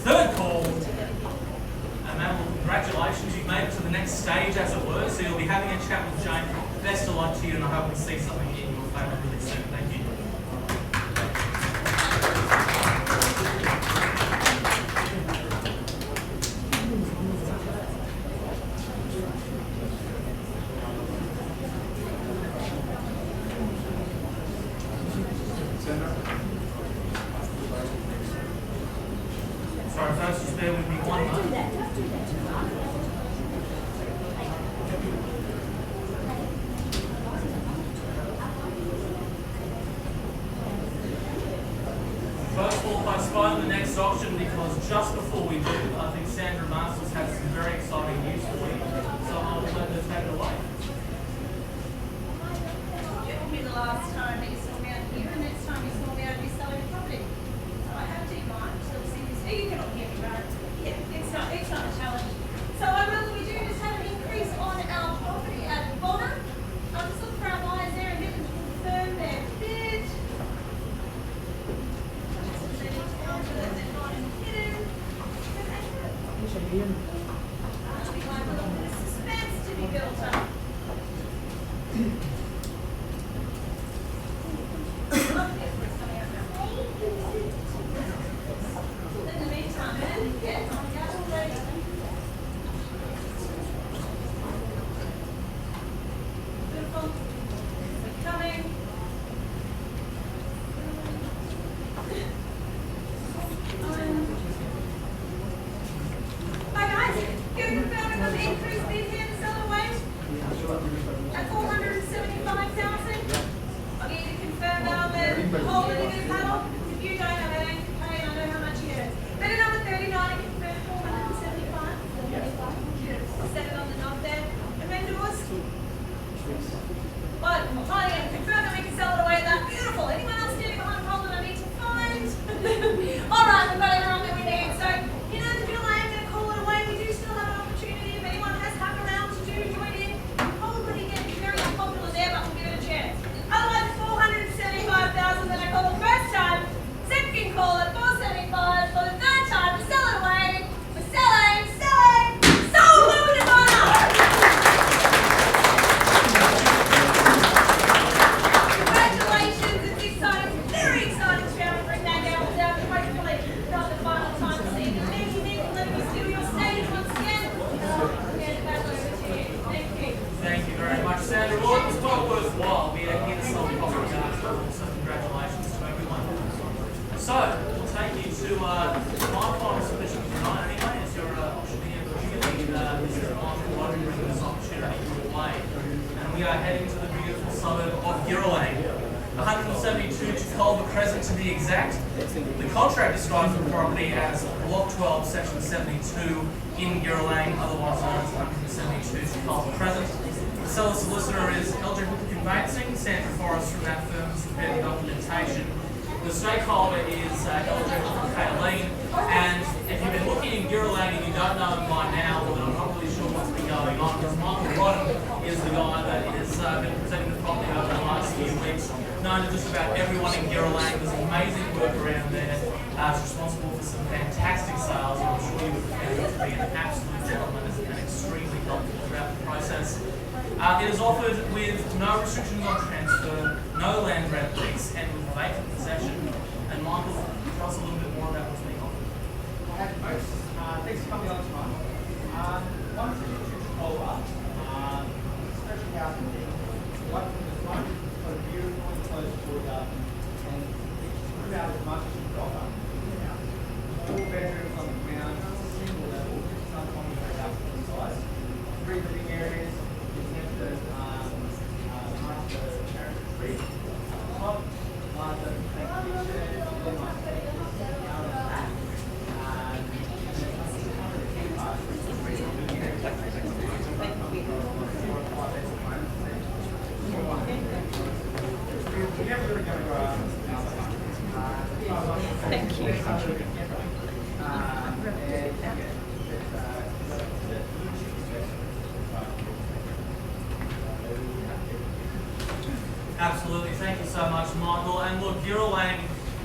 Speaker 7: Third call, and man, well, congratulations, you've made it to the next stage, as it were. So you'll be having a chat with Jane. Best of luck to you, and I hope we see something in your favour really soon. Thank you. Sorry, folks, just bear with me one moment. First, we'll postpone the next auction because just before we do, I think Sandra Masters has some very exciting news for you. So I'll let her take it away.
Speaker 2: You told me the last time that you saw me out here, and next time you saw me out here selling a property. So I have to mind to see this. You cannot hear me, right? Yeah, it's not a challenge. So I will, we do just have an increase on our property at Bonner. I'm just looking for our buyer. In the meantime, man, get on the gas already. Beautiful. Coming. Hi guys, you're confirming on the increased bid here to sell weight at 475,000. I'll get you to confirm that on the whole limited panel. If you don't have it, hey, I know how much you get. Better number 39 and confirm 475. Set it on the knob there. And vendors. But I am confirmed that we can sell it away at that. Beautiful. Anyone else standing behind the pole that I need to find? Alright, we've got everyone that we need. So, you know the drill, I am going to call it away. We do still have an opportunity. If anyone has hung around to join in, we'll probably get very unpopular there, but we'll give it a chance. Otherwise, 475,000 that I called the first time. Second call at 475 for the third time. We sell it away. We're selling. Sold! Open the corner! Congratulations, it's exciting, very exciting to be able to bring that down without hopefully not the final time to see you. Thank you, Nick, for letting me steal your stage once again. I'll hand it back over to you. Thank you.
Speaker 7: Thank you very much, Sandra. Well, it was quite worthwhile. We had hit some popular cards, but also congratulations to everyone. So, we'll take you to my final submission tonight anyway. It's your auctioneer really. This is Michael Rodden bringing this opportunity your way. And we are heading to the beautiful suburb of Girrawang. 172 Culver Crescent to be exact. The contract describes the property as Block 12, Section 72 in Girrawang, otherwise known as 172 Culver Crescent. The seller solicitor is LJ Hooker Conveyancing. Sandra Forrest from that firm has prepared the documentation. The stakeholder is LJ Hooker Kathleen. And if you've been looking in Girrawang and you don't know him by now, well, I'm not really sure what's been going on, because Michael Rodden is the guy that has been presenting the property over the last few weeks. Known to just about everyone in Girrawang. There's amazing work around there. It's responsible for some fantastic sales, and I'm sure you would find him to be an absolute gentleman and extremely helpful throughout the process. It is offered with no restrictions on transfer, no land rent lease, and with vacant possession. And Michael, tell us a little bit more about what's being offered.
Speaker 4: Hi folks, thanks for coming on tonight. One thing you should follow up, special house meeting, one from the front, got a beautiful enclosed courtyard, and it's put out as much as you can offer. 4 bedrooms on the ground, single level, just uncommon for a house of this size. 3 living areas, master parent retreat. Top, larger kitchen, really nice kitchen, out of that.
Speaker 2: Thank you.
Speaker 7: Absolutely, thank you so much, Michael. And look, Girrawang,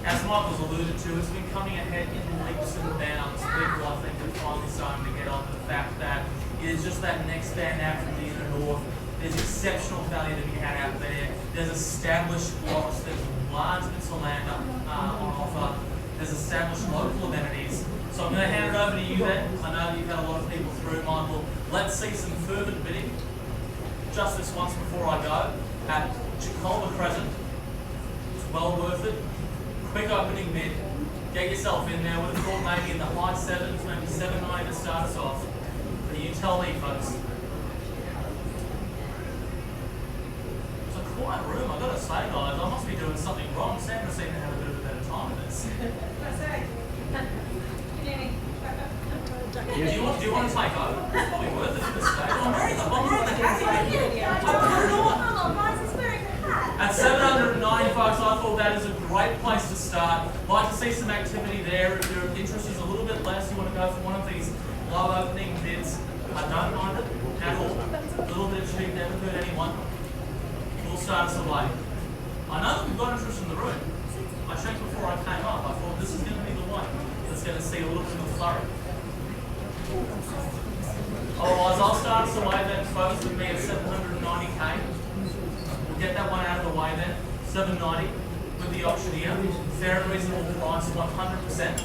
Speaker 7: as Michael's alluded to, has been coming ahead in leaps and bounds. People, I think, are finally starting to get onto the fact that it is just that next band out from the inner north. There's exceptional value to be had out there. There's established blocks, there's large bits of land on offer. There's established local amenities. So I'm going to hand it over to you then. I know that you've had a lot of people through, Michael. Let's see some fervent bidding. Just this once before I go. At Culver Crescent. It's well worth it. Quick opening bid. Get yourself in there. Would have thought maybe in the high 7s, maybe 7.90 to start us off. But you tell me, folks. It's a quiet room, I've got to say, guys. I must be doing something wrong. Sandra seemed to have a bit of a better time with this. Do you want to take over? It's probably worth it at this stage. I'm really At 790 folks, I thought that is a great place to start. Like to see some activity there. If your interest is a little bit less, you want to go for one of these low opening bids, I don't mind it at all. A little bit of cheap never hurt anyone. We'll start us away. I know that we've got interest in the room. I checked before I came up. I thought this is going to be the one that's going to see a little bit of a flurry. Otherwise, I'll start us away then, folks, with me at 790k. get that one out of the way then. 790 with the auctioneer. Fair and reasonable price, 100%.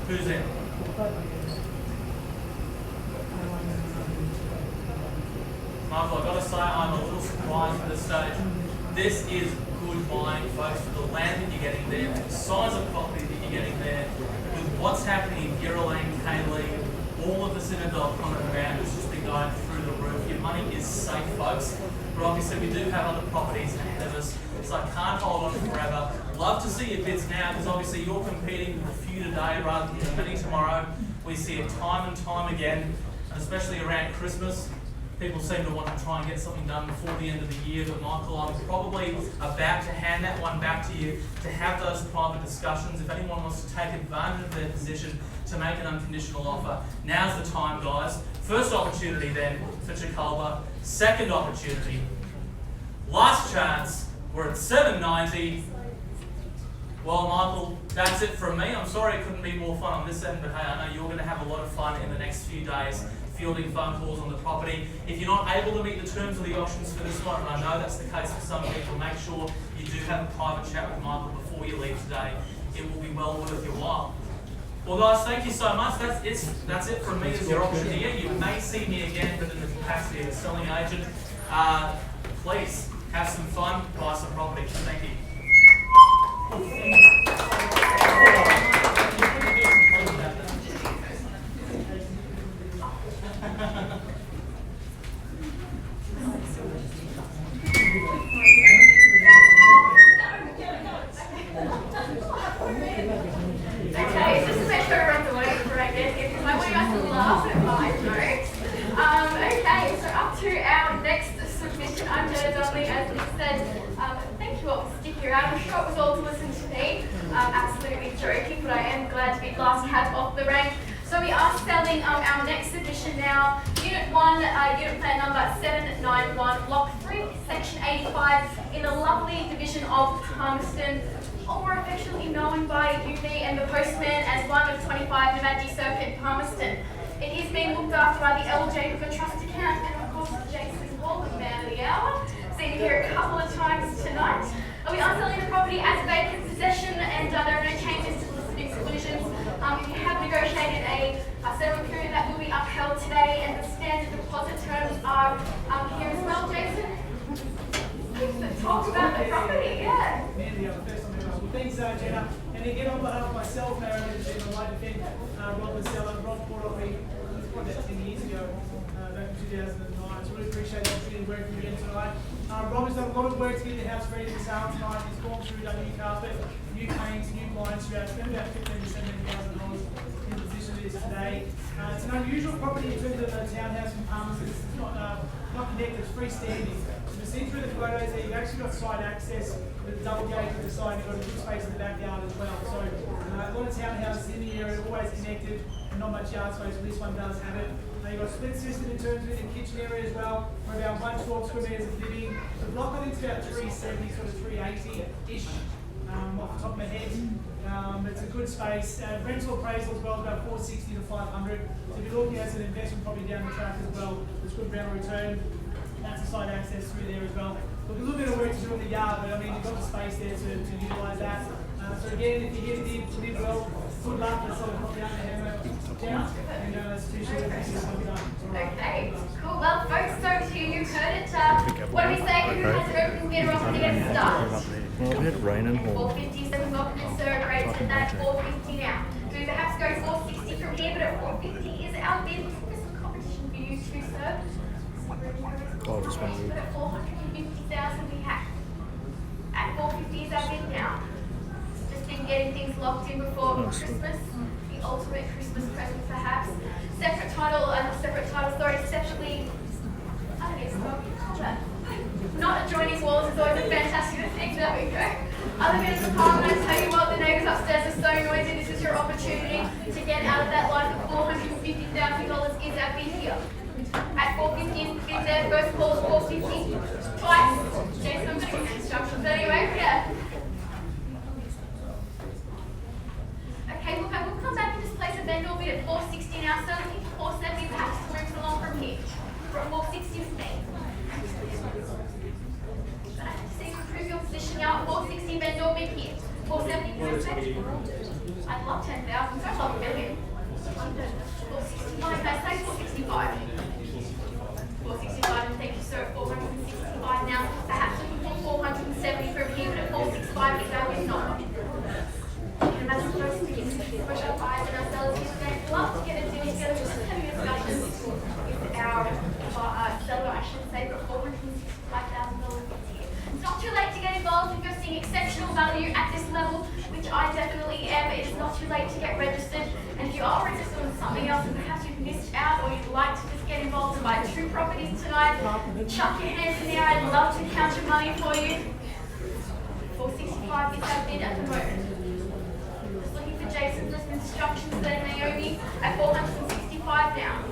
Speaker 7: Who's in? Michael, I've got to say I'm a little surprised at this stage. This is good buying, folks, for the land that you're getting there, for the size of property that you're getting there, with what's happening in Girralane, Kaylee, all of the Citadel common ground has just been going through the roof. Your money is safe, folks. But obviously we do have other properties ahead of us, so I can't hold on forever. Love to see your bids now, because obviously you're competing with a few today rather than many tomorrow. We see it time and time again, and especially around Christmas. People seem to want to try and get something done before the end of the year, but Michael, I'm probably about to hand that one back to you to have those private discussions. If anyone wants to take advantage of their position to make an unconditional offer, now's the time, guys. First opportunity then for Chicolba. Second opportunity. Last chance. We're at 790. Well, Michael, that's it from me. I'm sorry it couldn't be more fun on this end, but hey, I know you're going to have a lot of fun in the next few days fielding phone calls on the property. If you're not able to meet the terms of the auctions for this one, and I know that's the case for some people, make sure you do have a private chat with Michael before you leave today. It will be well worth your while. Well, guys, thank you so much. That's it from me as your auctioneer. You may see me again, but in the capacity of a selling agent. Please have some fun, buy some property. Thank you.
Speaker 10: I'm sure it was all to listen to me. Absolutely joking, but I am glad to be last cat off the rank. So we are selling our next edition now. Unit 1, unit plan number 791, Block 3, Section 85, in the lovely division of Palmerston, or more affectionately known by you, me, and the postman as 1 of 25 Navadji Circuit, Palmerston. It is being looked after by the LJ Hooker Trust account, and of course Jason Wall, the man of the hour. Seen you here a couple of times tonight. We are selling the property as vacant possession, and there are no changes to listed exclusions. If you have negotiated a settlement period, that will be upheld today, and the standard deposit terms are here as well. Jason, talk about the property, yeah.
Speaker 9: Well, thanks, Jenna. And again, on behalf of myself, Mayor and I'd like to thank Rob and Stella. Rob brought up me about 10 years ago, back in 2009. So really appreciate the opportunity to work with you again tonight. Rob has done a lot of work to get the house ready for sale tonight. He's gone through new carpet, new paints, new blinds throughout. Spent about $15,000 to $17,000 in the position it is today. It's an unusual property in terms of a townhouse in Palmerston. It's not connected, it's freestanding. You can see through the photos there, you've actually got side access with a double gate to the side. You've got a good space in the backyard as well. So a lot of townhouses in the area are always connected and not much yard space, but this one does have it. You've got a split system in terms of the kitchen area as well. We're about 112 square metres of living. The block I think is about 370, sort of 380-ish off the top of my head. It's a good space. Rental appraisal as well, about 460 to 500. So if you're looking at an investment probably down the track as well, there's good rental return. That's the side access through there as well. Look, a little bit of work to do in the yard, but I mean, you've got the space there to utilise that. So again, if you get it to live well, good luck. Let's sort of probably out the hammer down, and let's do short
Speaker 10: Okay, cool. Well, folks, so you've heard it. What do we say? Who has an open getter off to get started?
Speaker 8: Well, we had rain and haul.
Speaker 10: 450, so we've got the serve rates at that 450 now. Do we perhaps go 460 from here, but at 450 is our bid. There's some competition for you to serve.
Speaker 8: Oh, just one week.
Speaker 10: But at 450,000 we have. At 450 is our bid now. Just been getting things locked in before Christmas. The ultimate Christmas present perhaps. Separate title, separately, I don't know, what do you call that? Not adjoining walls is always a fantastic thing, there we go. Other bit of the palm, and I tell you what, the neighbours upstairs are so noisy, this is your opportunity to get out of that life of $450,000 is our bid here. At 450 is the bid there, first call is 450, twice. Jason, I'm going to give instructions anyway, yeah. Okay, look, I will come back and just place a vendor bid at 460 now, so I think 470 perhaps moves along from here. From 460 with me. I'd love 10,000, so I'd love a million. 465, I say 465. 465, and thank you, sir, 465 now. Perhaps looking for 470 from here, but at 465 is our win number. Imagine those things, push our eyes and our sellers here today. Love to get a deal together, just having discussions with our seller, I should say, for $465,000 here. It's not too late to get involved if you're seeing exceptional value at this level, which I definitely am. It is not too late to get registered. And if you are registered on something else and perhaps you've missed out or you'd like to just get involved and buy 2 properties tonight, chuck your hands in there. I'd love to count your money for you. 465 is our bid at the moment. Just looking for Jason for some instructions there, Naomi, at 465 now.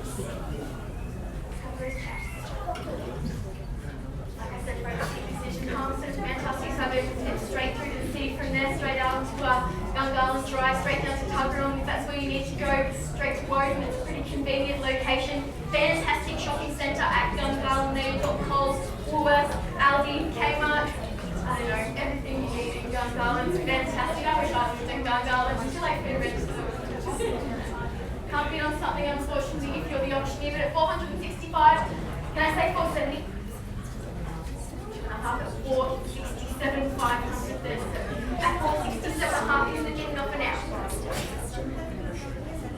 Speaker 10: Like I said, rotating decision comes, so fantastic suburbs, and straight through to the city from there, straight out to Gungahlin Drive, straight down to Tuggeranong if that's where you need to go, straight to Woden. It's a pretty convenient location. Fantastic shopping centre at Gungahlin. There you've got Coles, Woolworths, Aldi, Kmart. I don't know, everything you need in Gungahlin. It's fantastic. I wish I lived in Gungahlin. It's too late for me to register. Can't bid on something, unfortunately, if you're the auctioneer, but at 465, can I say 470? At 467,500 there. At 467.5 is the gym offer now.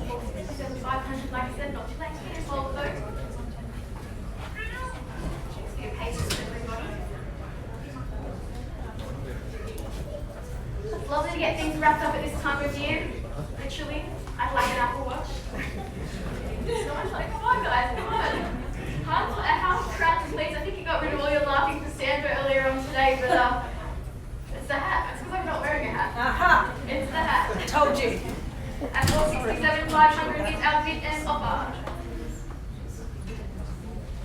Speaker 10: 467,500, like I said, not too late to get involved though. Just be a patience with everybody. It's lovely to get things wrapped up at this time of year. Literally, I'd like an Apple Watch. So much like, come on guys, come on. How crowd please. I think you got rid of all your laughing for Sandra earlier on today, but it's the hat. It's because I'm not wearing a hat.
Speaker 5: Aha!
Speaker 10: It's the hat.
Speaker 5: I told you.
Speaker 10: At 467,500 is our bid and offer.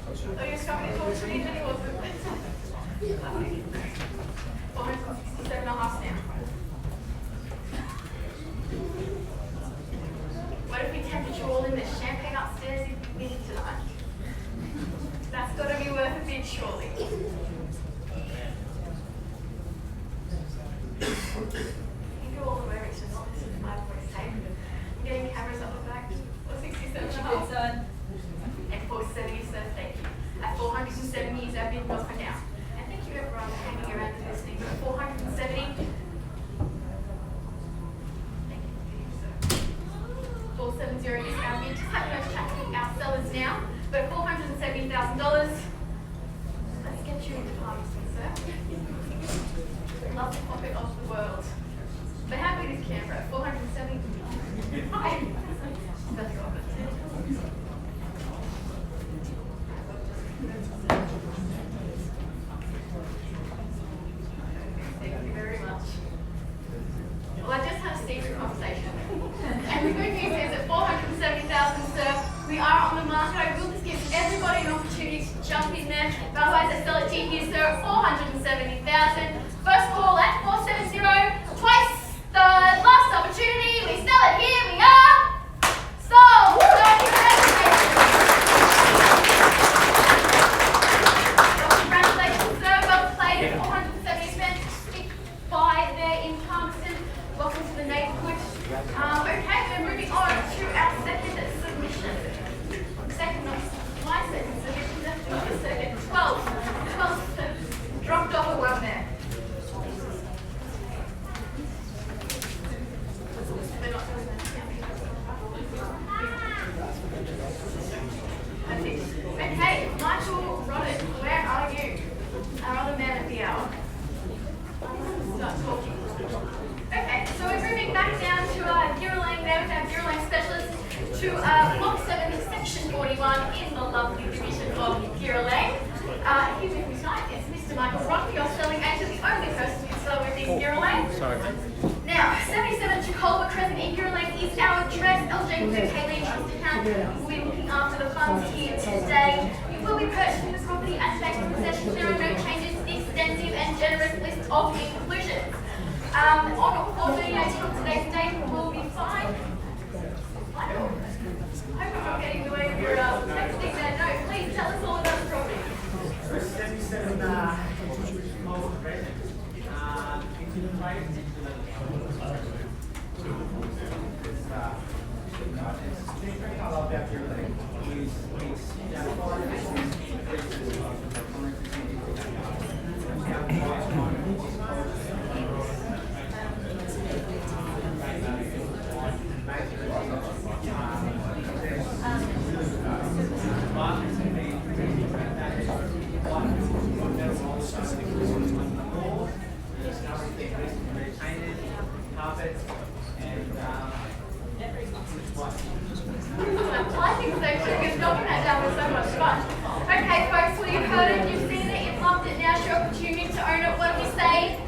Speaker 10: Oh, you're coming to talk to me, then he wasn't. 467.5 now. What if we tempted you all in the champagne upstairs if we bid tonight? That's got to be worth a bid, surely. You can go all the way, Richard. Not this is my voice tape. I'm getting cameras up the back. 467.5. And 470, sir. Thank you. At 470 is our bid offer now. And thank you everyone for hanging around and listening. 470. 470 is our bid. Just have those chats with our sellers now. But $470,000. Let's get you into harvesting, sir. Love the pocket of the world. But how big is Canberra? 470. Hi. That's got it. Thank you very much. Well, I just had a secret conversation. And the good news is at 470,000, sir, we are on the market. I will just give everybody an opportunity to jump in there. But otherwise, I sell it to you here, sir, at 470,000. First call at 470. Twice the last opportunity. We sell it here. We are sold. Congratulations, sir. Well played at 470 cents. Buy there in Palmerston. Welcome to the neighbourhood. Okay, we're moving on to our second submission. My second submission, that's the second. 12 dropped off a one there. We're not doing that. Okay, Michael Roddick, where are you? Our other man at the hour. Start talking. Okay, so we're moving back down to Girralang there with our Girralang specialist to Block 7, Section 41 in the lovely division of Girralang. He's with me tonight, it's Mr. Michael Roddick, your selling agent, the only person who's selling with in Girralang.
Speaker 8: Sorry.
Speaker 10: Now, 77 Jacolba Crescent in Girralang is our address. LJ Kaylee Trust Account will be looking after the funds here today. You will be purchasing this property as vacant possession. There are no changes to the extensive and generous list of inclusions. On 4:38 from today's date will be fine. I hope I'm not getting in the way of your texting there. No, please tell us all about the property.
Speaker 4: 77 Jacolba Crescent.
Speaker 10: I think so too, because knocking that down was so much fun. Okay, folks, well, you've heard it, you've seen it, you've loved it. Now's your opportunity to own it. What do we say?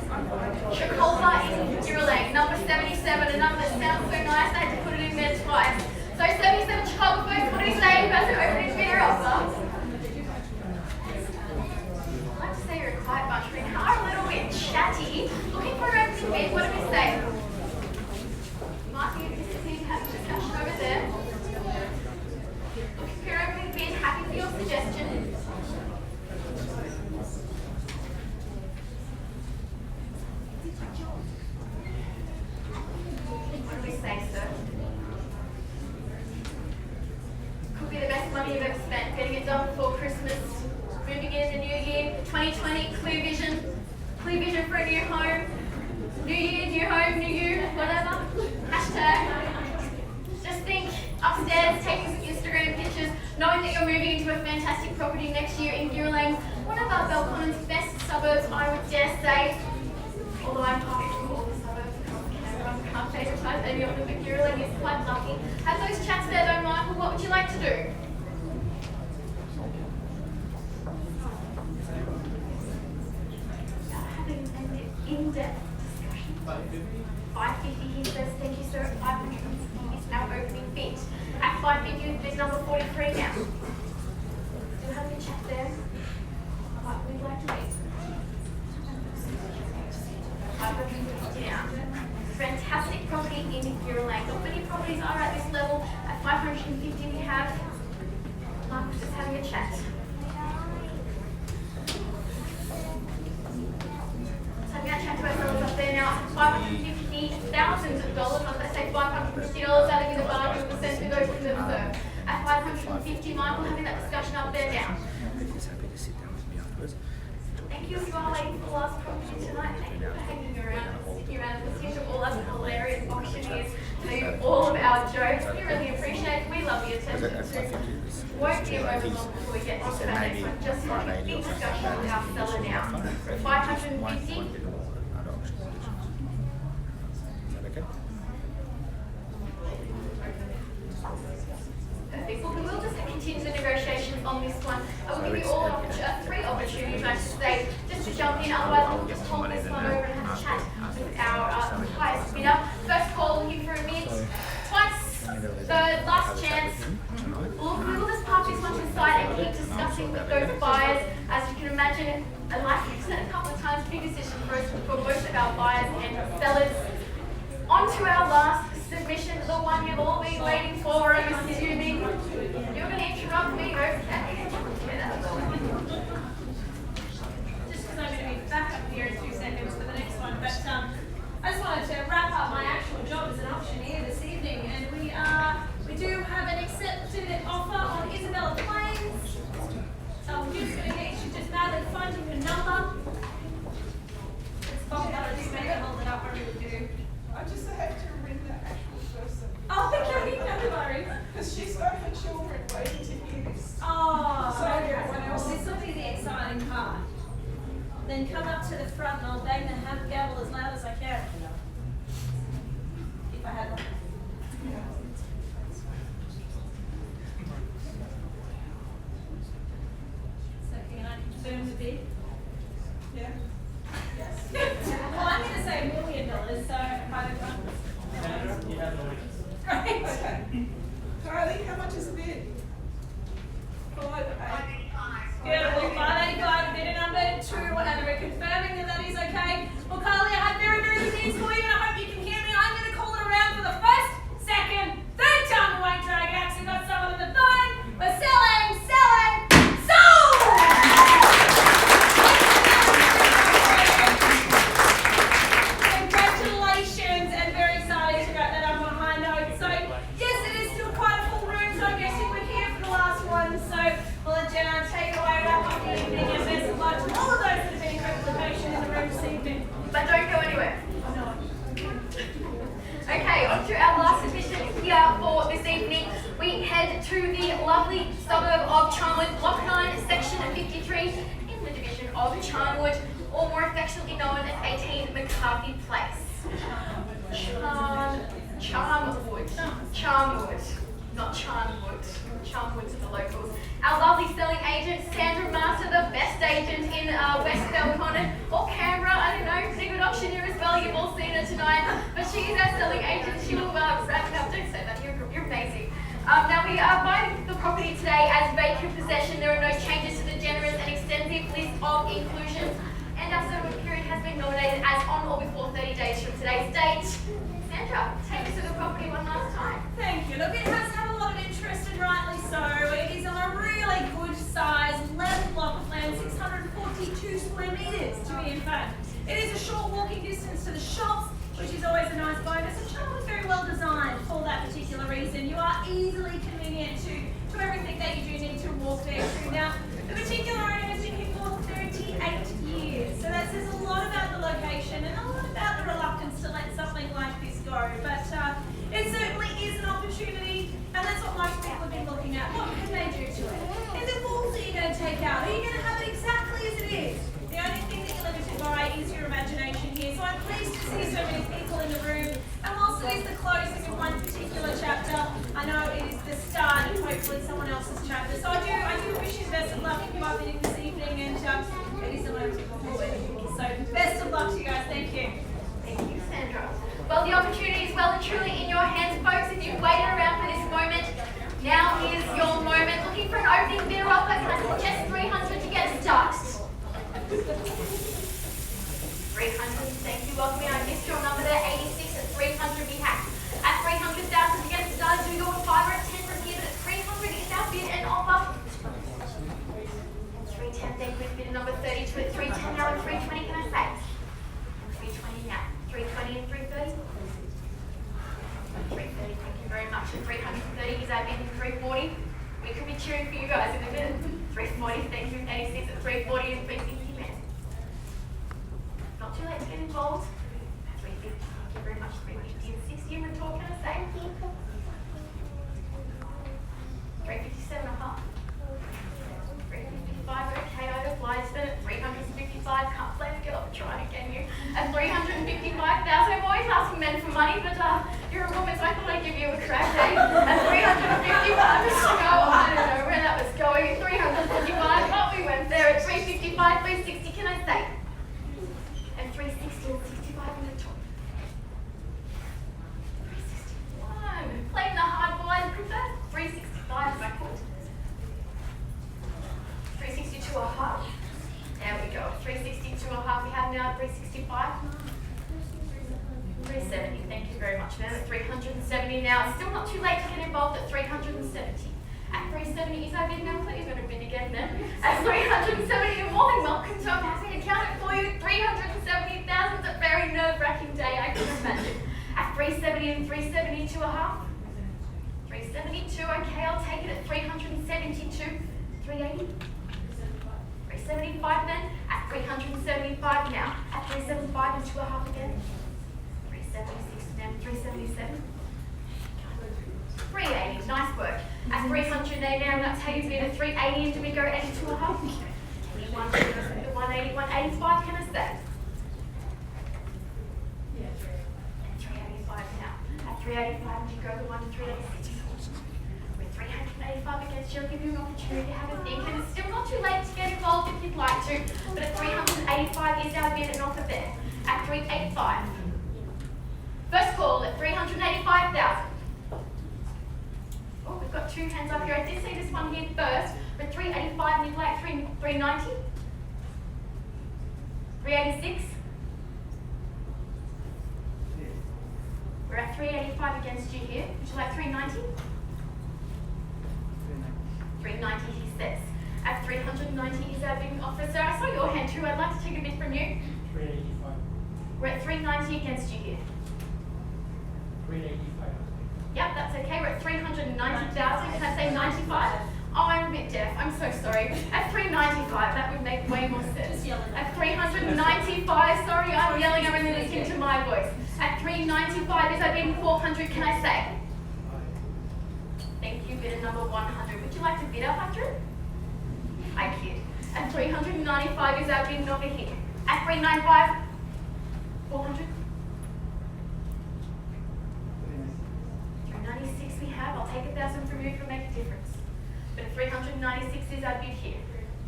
Speaker 10: Chocolate in Duralang, number 77, a number that sounds so nice, I had to put it in there twice. So 77 chocolate, folks, what do we say? Who has an opening bidder offer? I'd like to say you're a quiet bunch, we are a little bit chatty. Looking for an opening bid, what do we say? Mark, you disappeared, having a discussion over there. Looking for your opening bid, happy for your suggestion. What do we say, sir? Could be the best money you've ever spent, getting it done before Christmas, moving in the new year, 2020, clear vision for a new home, new year, new home, new you, whatever, hashtag. Just think, upstairs, taking some Instagram pictures, knowing that you're moving into a fantastic property next year in Duralang, one of our Belconn's best suburbs, I would dare say, although I'm happy from all the suburbs, I can't favouritize any of them, but Duralang is quite lucky. Have those chats there though, Michael, what would you like to do? Having an in-depth discussion. 550, he says, thank you sir, at 550 is our opening bid. At 550 is bid number 43 now. Do you have any chat there? What we'd like to make? 550 down. Fantastic property in Duralang. Not many properties are at this level. At 550 we have Mark's just having a chat. Having a chat to ourselves up there now. $550,000. Let's say $550. That'll be the bargain percent to go from them, sir. At 550, Michael, having that discussion up there now.
Speaker 8: He's happy to sit down with me afterwards.
Speaker 10: Thank you as well, ladies, for the last property tonight. Thank you for hanging around and sticking around and listening to all us hilarious auctioneers tell you all of our jokes. We really appreciate it. We love the attention too. Won't be a moment long before we get on to that next one. Just want to keep discussion with our seller now. 550. Perfect. Well, we will just continue the negotiations on this one. I will give you all three opportunities, I should say, just to jump in. Otherwise, I'll just hold this one over and have a chat with our highest bidder. First call, looking for a mid. Twice. Third, last chance. Look, we will just park this one to the side and keep discussing with those buyers. As you can imagine, like we've said a couple of times, big decision for both of our buyers and sellers. On to our last submission, the one you've all been waiting for, I'm assuming. You're going to interrupt me, okay?
Speaker 2: Just because I'm going to be back up here in 2 seconds for the next one, but I just wanted to wrap up my actual job as an auctioneer this evening, and we do have an accepted offer on Isabella Plains. So I'm just going to get you just badly finding your number. It's Bob, but I just made it hold it up, I really do.
Speaker 11: I just have to ring the actual person.
Speaker 2: Oh, okay, no worries.
Speaker 11: Because she's got her children waiting to hear this.
Speaker 2: Oh,
Speaker 11: So everyone
Speaker 2: well,
Speaker 11: else.
Speaker 2: this will be the exciting part. Then come up to the front and I'll bang the gavel as loud as I can. If I had one. So can I confirm the bid?
Speaker 11: Yeah.
Speaker 2: Yes. Well, I'm going to say $1 million, so I don't
Speaker 7: You have an audience.
Speaker 2: Great.
Speaker 11: Okay. Kylie, how much is the bid? 585.
Speaker 2: Beautiful. 585, bidder number 2, and we're confirming that that is okay. Well, Carly, I have very, very good news for you, and I hope you can hear me. I'm going to call it around for the first, second, third time we won't drag it out, 'cause we've got someone on the phone. We're selling, sold!
Speaker 10: of Charnwood, or more affectionately known as 18 McCarthy Place. Charmwood, not Charnwood. Charmwood to the locals. Our lovely selling agent, Sandra Master, the best agent in West Belconnen or Canberra. I don't know, pretty good auctioneer as well. You've all seen her tonight. But she is our selling agent. She will wrap it up. Don't say that. You're amazing. Now we are buying the property today as vacant possession. There are no changes to the generous and extensive list of inclusions. And our settlement period has been nominated as on or before 30 days from today's date. Sandra, take us to the property one last time.
Speaker 2: Thank you. Look, it has had a lot of interest, and rightly so. It is on a really good size, level block of land, 642 square metres to be in fact. It is a short walking distance to the shops, which is always a nice bonus. And Charlotte is very well designed for that particular reason. You are easily convenient to everything that you do need to walk there to. Now, the particular owner has been here for 38 years, so that says a lot about the location and a lot about the reluctance to let something like this go. But it certainly is an opportunity, and that's what most people have been looking at. What can they do to it? Is it walls that you're going to take out? Are you going to have it exactly as it is? The only thing that you're limited by is your imagination here. So I'm pleased to see so many people in the room. And whilst it is the closing of one particular chapter, I know it is the start of hopefully someone else's chapter. So I do wish you the best of luck if you are bidding this evening, and it is a moment to look forward. So best of luck to you guys. Thank you.
Speaker 10: Thank you, Sandra. Well, the opportunity is well and truly in your hands, folks. If you've waited around for this moment, now is your moment. Looking for an opening bidder offer, can I suggest 300 to get started? 300, thank you. Welcome in. I missed your number there. 86 at 300 we have. At 300,000 to get started, do go with 5 or at 10 from here, but at 300 is our bid and offer. 310, thank you. Bid number 32 at 310 now at 320, can I say? 320 now. 320 and 330. 330, thank you very much. At 330 is our bid and 340. We could be cheering for you guys in a minute. 340, thank you. 86 at 340 and 360 man. Not too late to get involved. 350, thank you very much. 350 and 60 and talk, can I say? 357 and a half. 355, okay, I obliged them at 355. Can't play the girl, I'm trying again you. At 355,000, I'm always asking men for money, but you're a woman, so I thought I'd give you a crack, eh? At 355, I don't know where that was going. At 355, but we went there. At 355, 360, can I say? And 360 and 65 in the top. 361, playing the hard ball, I prefer. 365 if I could. 362 a half. There we go. 362 a half. We have now 365. 370. Thank you very much, ma'am. At 370 now. It's still not too late to get involved at 370. At 370 is our bid now. Please going to bid again then. At 370, you're more than welcome to. I'm happy to count it for you. 370,000 is a very nerve-wracking day, I can imagine. At 370 and 372 a half. 372. Okay, I'll take it at 372. 380. 375 then, at 375 now, at 375 and 2 a half again, 376 now, 377, 380, nice work, at 300 now, that's how you bid at 380, and do we go 82 a half? 180, 185, can I say? At 385 now, at 385, and you go the 1 to 386. 385 against you, I'll give you an opportunity to have a think, and it's still not too late to get involved if you'd like to, but at 385 is our bid and offer there. At 385. First call at 385,000. Oh, we've got 2 hands up here. I did see this one here first, but 385 and you'd like 390. 386. We're at 385 against you here. Would you like 390? 390 he says. At 390 is our bidding offer. Sir, I saw your hand too. I'd like to take a bid from you.
Speaker 4: 385.
Speaker 10: We're at 390 against you here.
Speaker 4: 385.
Speaker 10: Yep, that's okay. We're at 390,000. Can I say 95? Oh, I'm a bit deaf. I'm so sorry. At 395, that would make way more sense. At 395, sorry, I'm yelling. I'm only listening to my voice. At 395 is our bidding 400. Can I say? Thank you, bidder number 100. Would you like to bid 100? I kid. At 395 is our bid over here. At 395, 400. 396 we have. I'll take 1,000 from you if it'll make a difference. But at 396 is our bid here.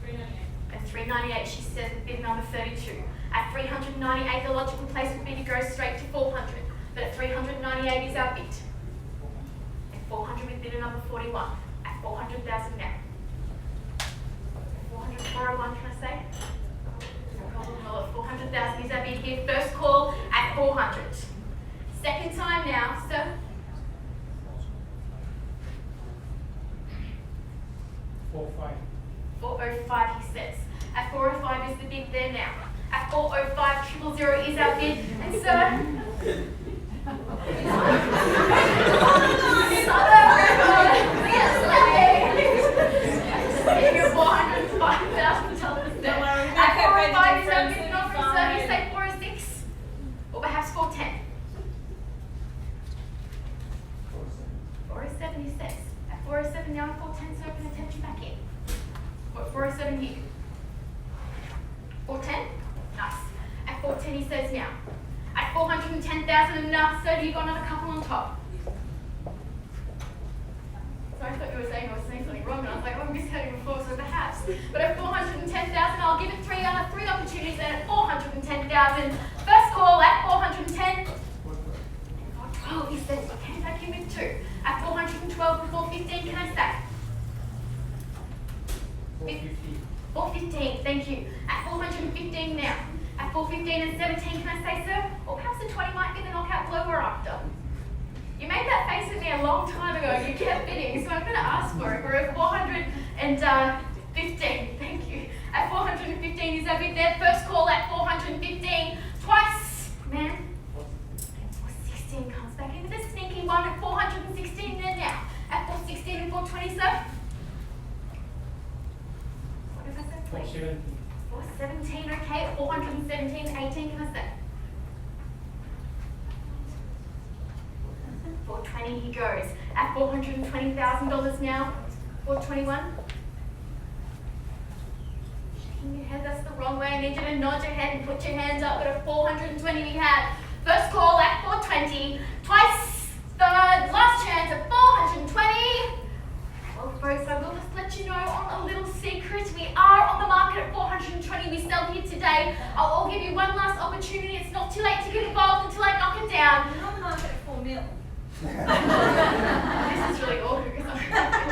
Speaker 10: 398. At 398, she says bid number 32. At 398, the logical place would be to go straight to 400. But at 398 is our bid. At 400 with bidder number 41. At 400,000 now. 401, can I say? No problem. Well, at 400,000 is our bid here. First call at 400. Second time now, sir. 405, he says. At 405 is the bid there now. At 405, 000 is our bid. And sir. You're 405,000 dollars there. At 405 is our bid number, sir. You say 406? Or perhaps 410? 407, he says. At 407 now, 410, sir, can I tempt you back in? What, 407 here? 410? Nice. At 410 he says now. At 410,000 enough, sir, you got another couple on top. Sorry, I thought you were saying I was saying something wrong, and I was like, oh, I misheard you before, so perhaps. But at 410,000, I'll give it three opportunities, and at 410,000, first call at 410. 412, he says, I came back in with two. At 412 and 415, can I say? 415, thank you. At 415 now. At 415 and 17, can I say, sir? Or perhaps the 20 might be the knockout blow we're after. You made that face at me a long time ago and you kept bidding, so I'm going to ask for it. We're at 415, thank you. At 415 is our bid there. First call at 415, twice, man. And 416 comes back in with a sneaky one at 416 there now. At 416 and 420, sir? What if I said, please? 417, okay. At 417, 18, can I say? 420 he goes. At $420,000 now. 421. Shaking your head, that's the wrong way. I need you to nod your head and put your hands up. But at 420 we have. First call at 420. Twice. Third. Last chance at 420. Well, folks, I will just let you know on a little secret. We are on the market at 420. We sell here today. I'll give you one last opportunity. It's not too late to get involved until I knock it down.
Speaker 5: You're on the market at 4 mil.
Speaker 10: This is really awkward because I'm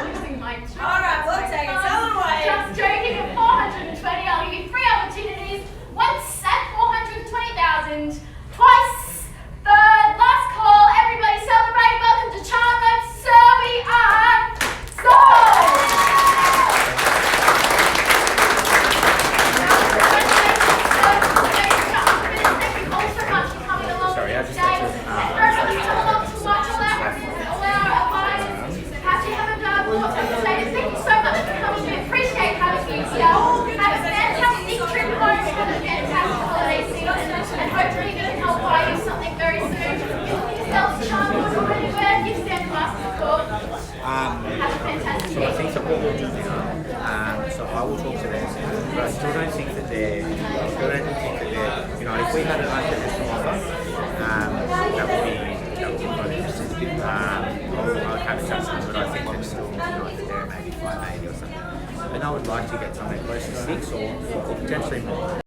Speaker 10: losing my job.
Speaker 5: Alright, we'll take it. Sell it away.
Speaker 10: Just joking at 420. I'll give you three opportunities. Once at 420,000. Twice. Third. Last call. Everybody celebrate. Welcome to Charlotte. So we are sold. Thank you all so much for coming along today. Thank you so much for coming. We appreciate having you here. Have a fantastic trip home. Have a fantastic holiday season. And hopefully we can help buy you something very soon. If yourself, Charlotte, or anywhere, give Sam Glass a call. Have a fantastic
Speaker 8: So I think that what we'll do now, so I will talk to them, but I still don't think that they're, you know, if we had an unconditional offer, that would be quite interesting. I'll have to touch them, but I think that still, you know, if they're maybe 580 or something. And I would like to get something close to 6 or potentially more.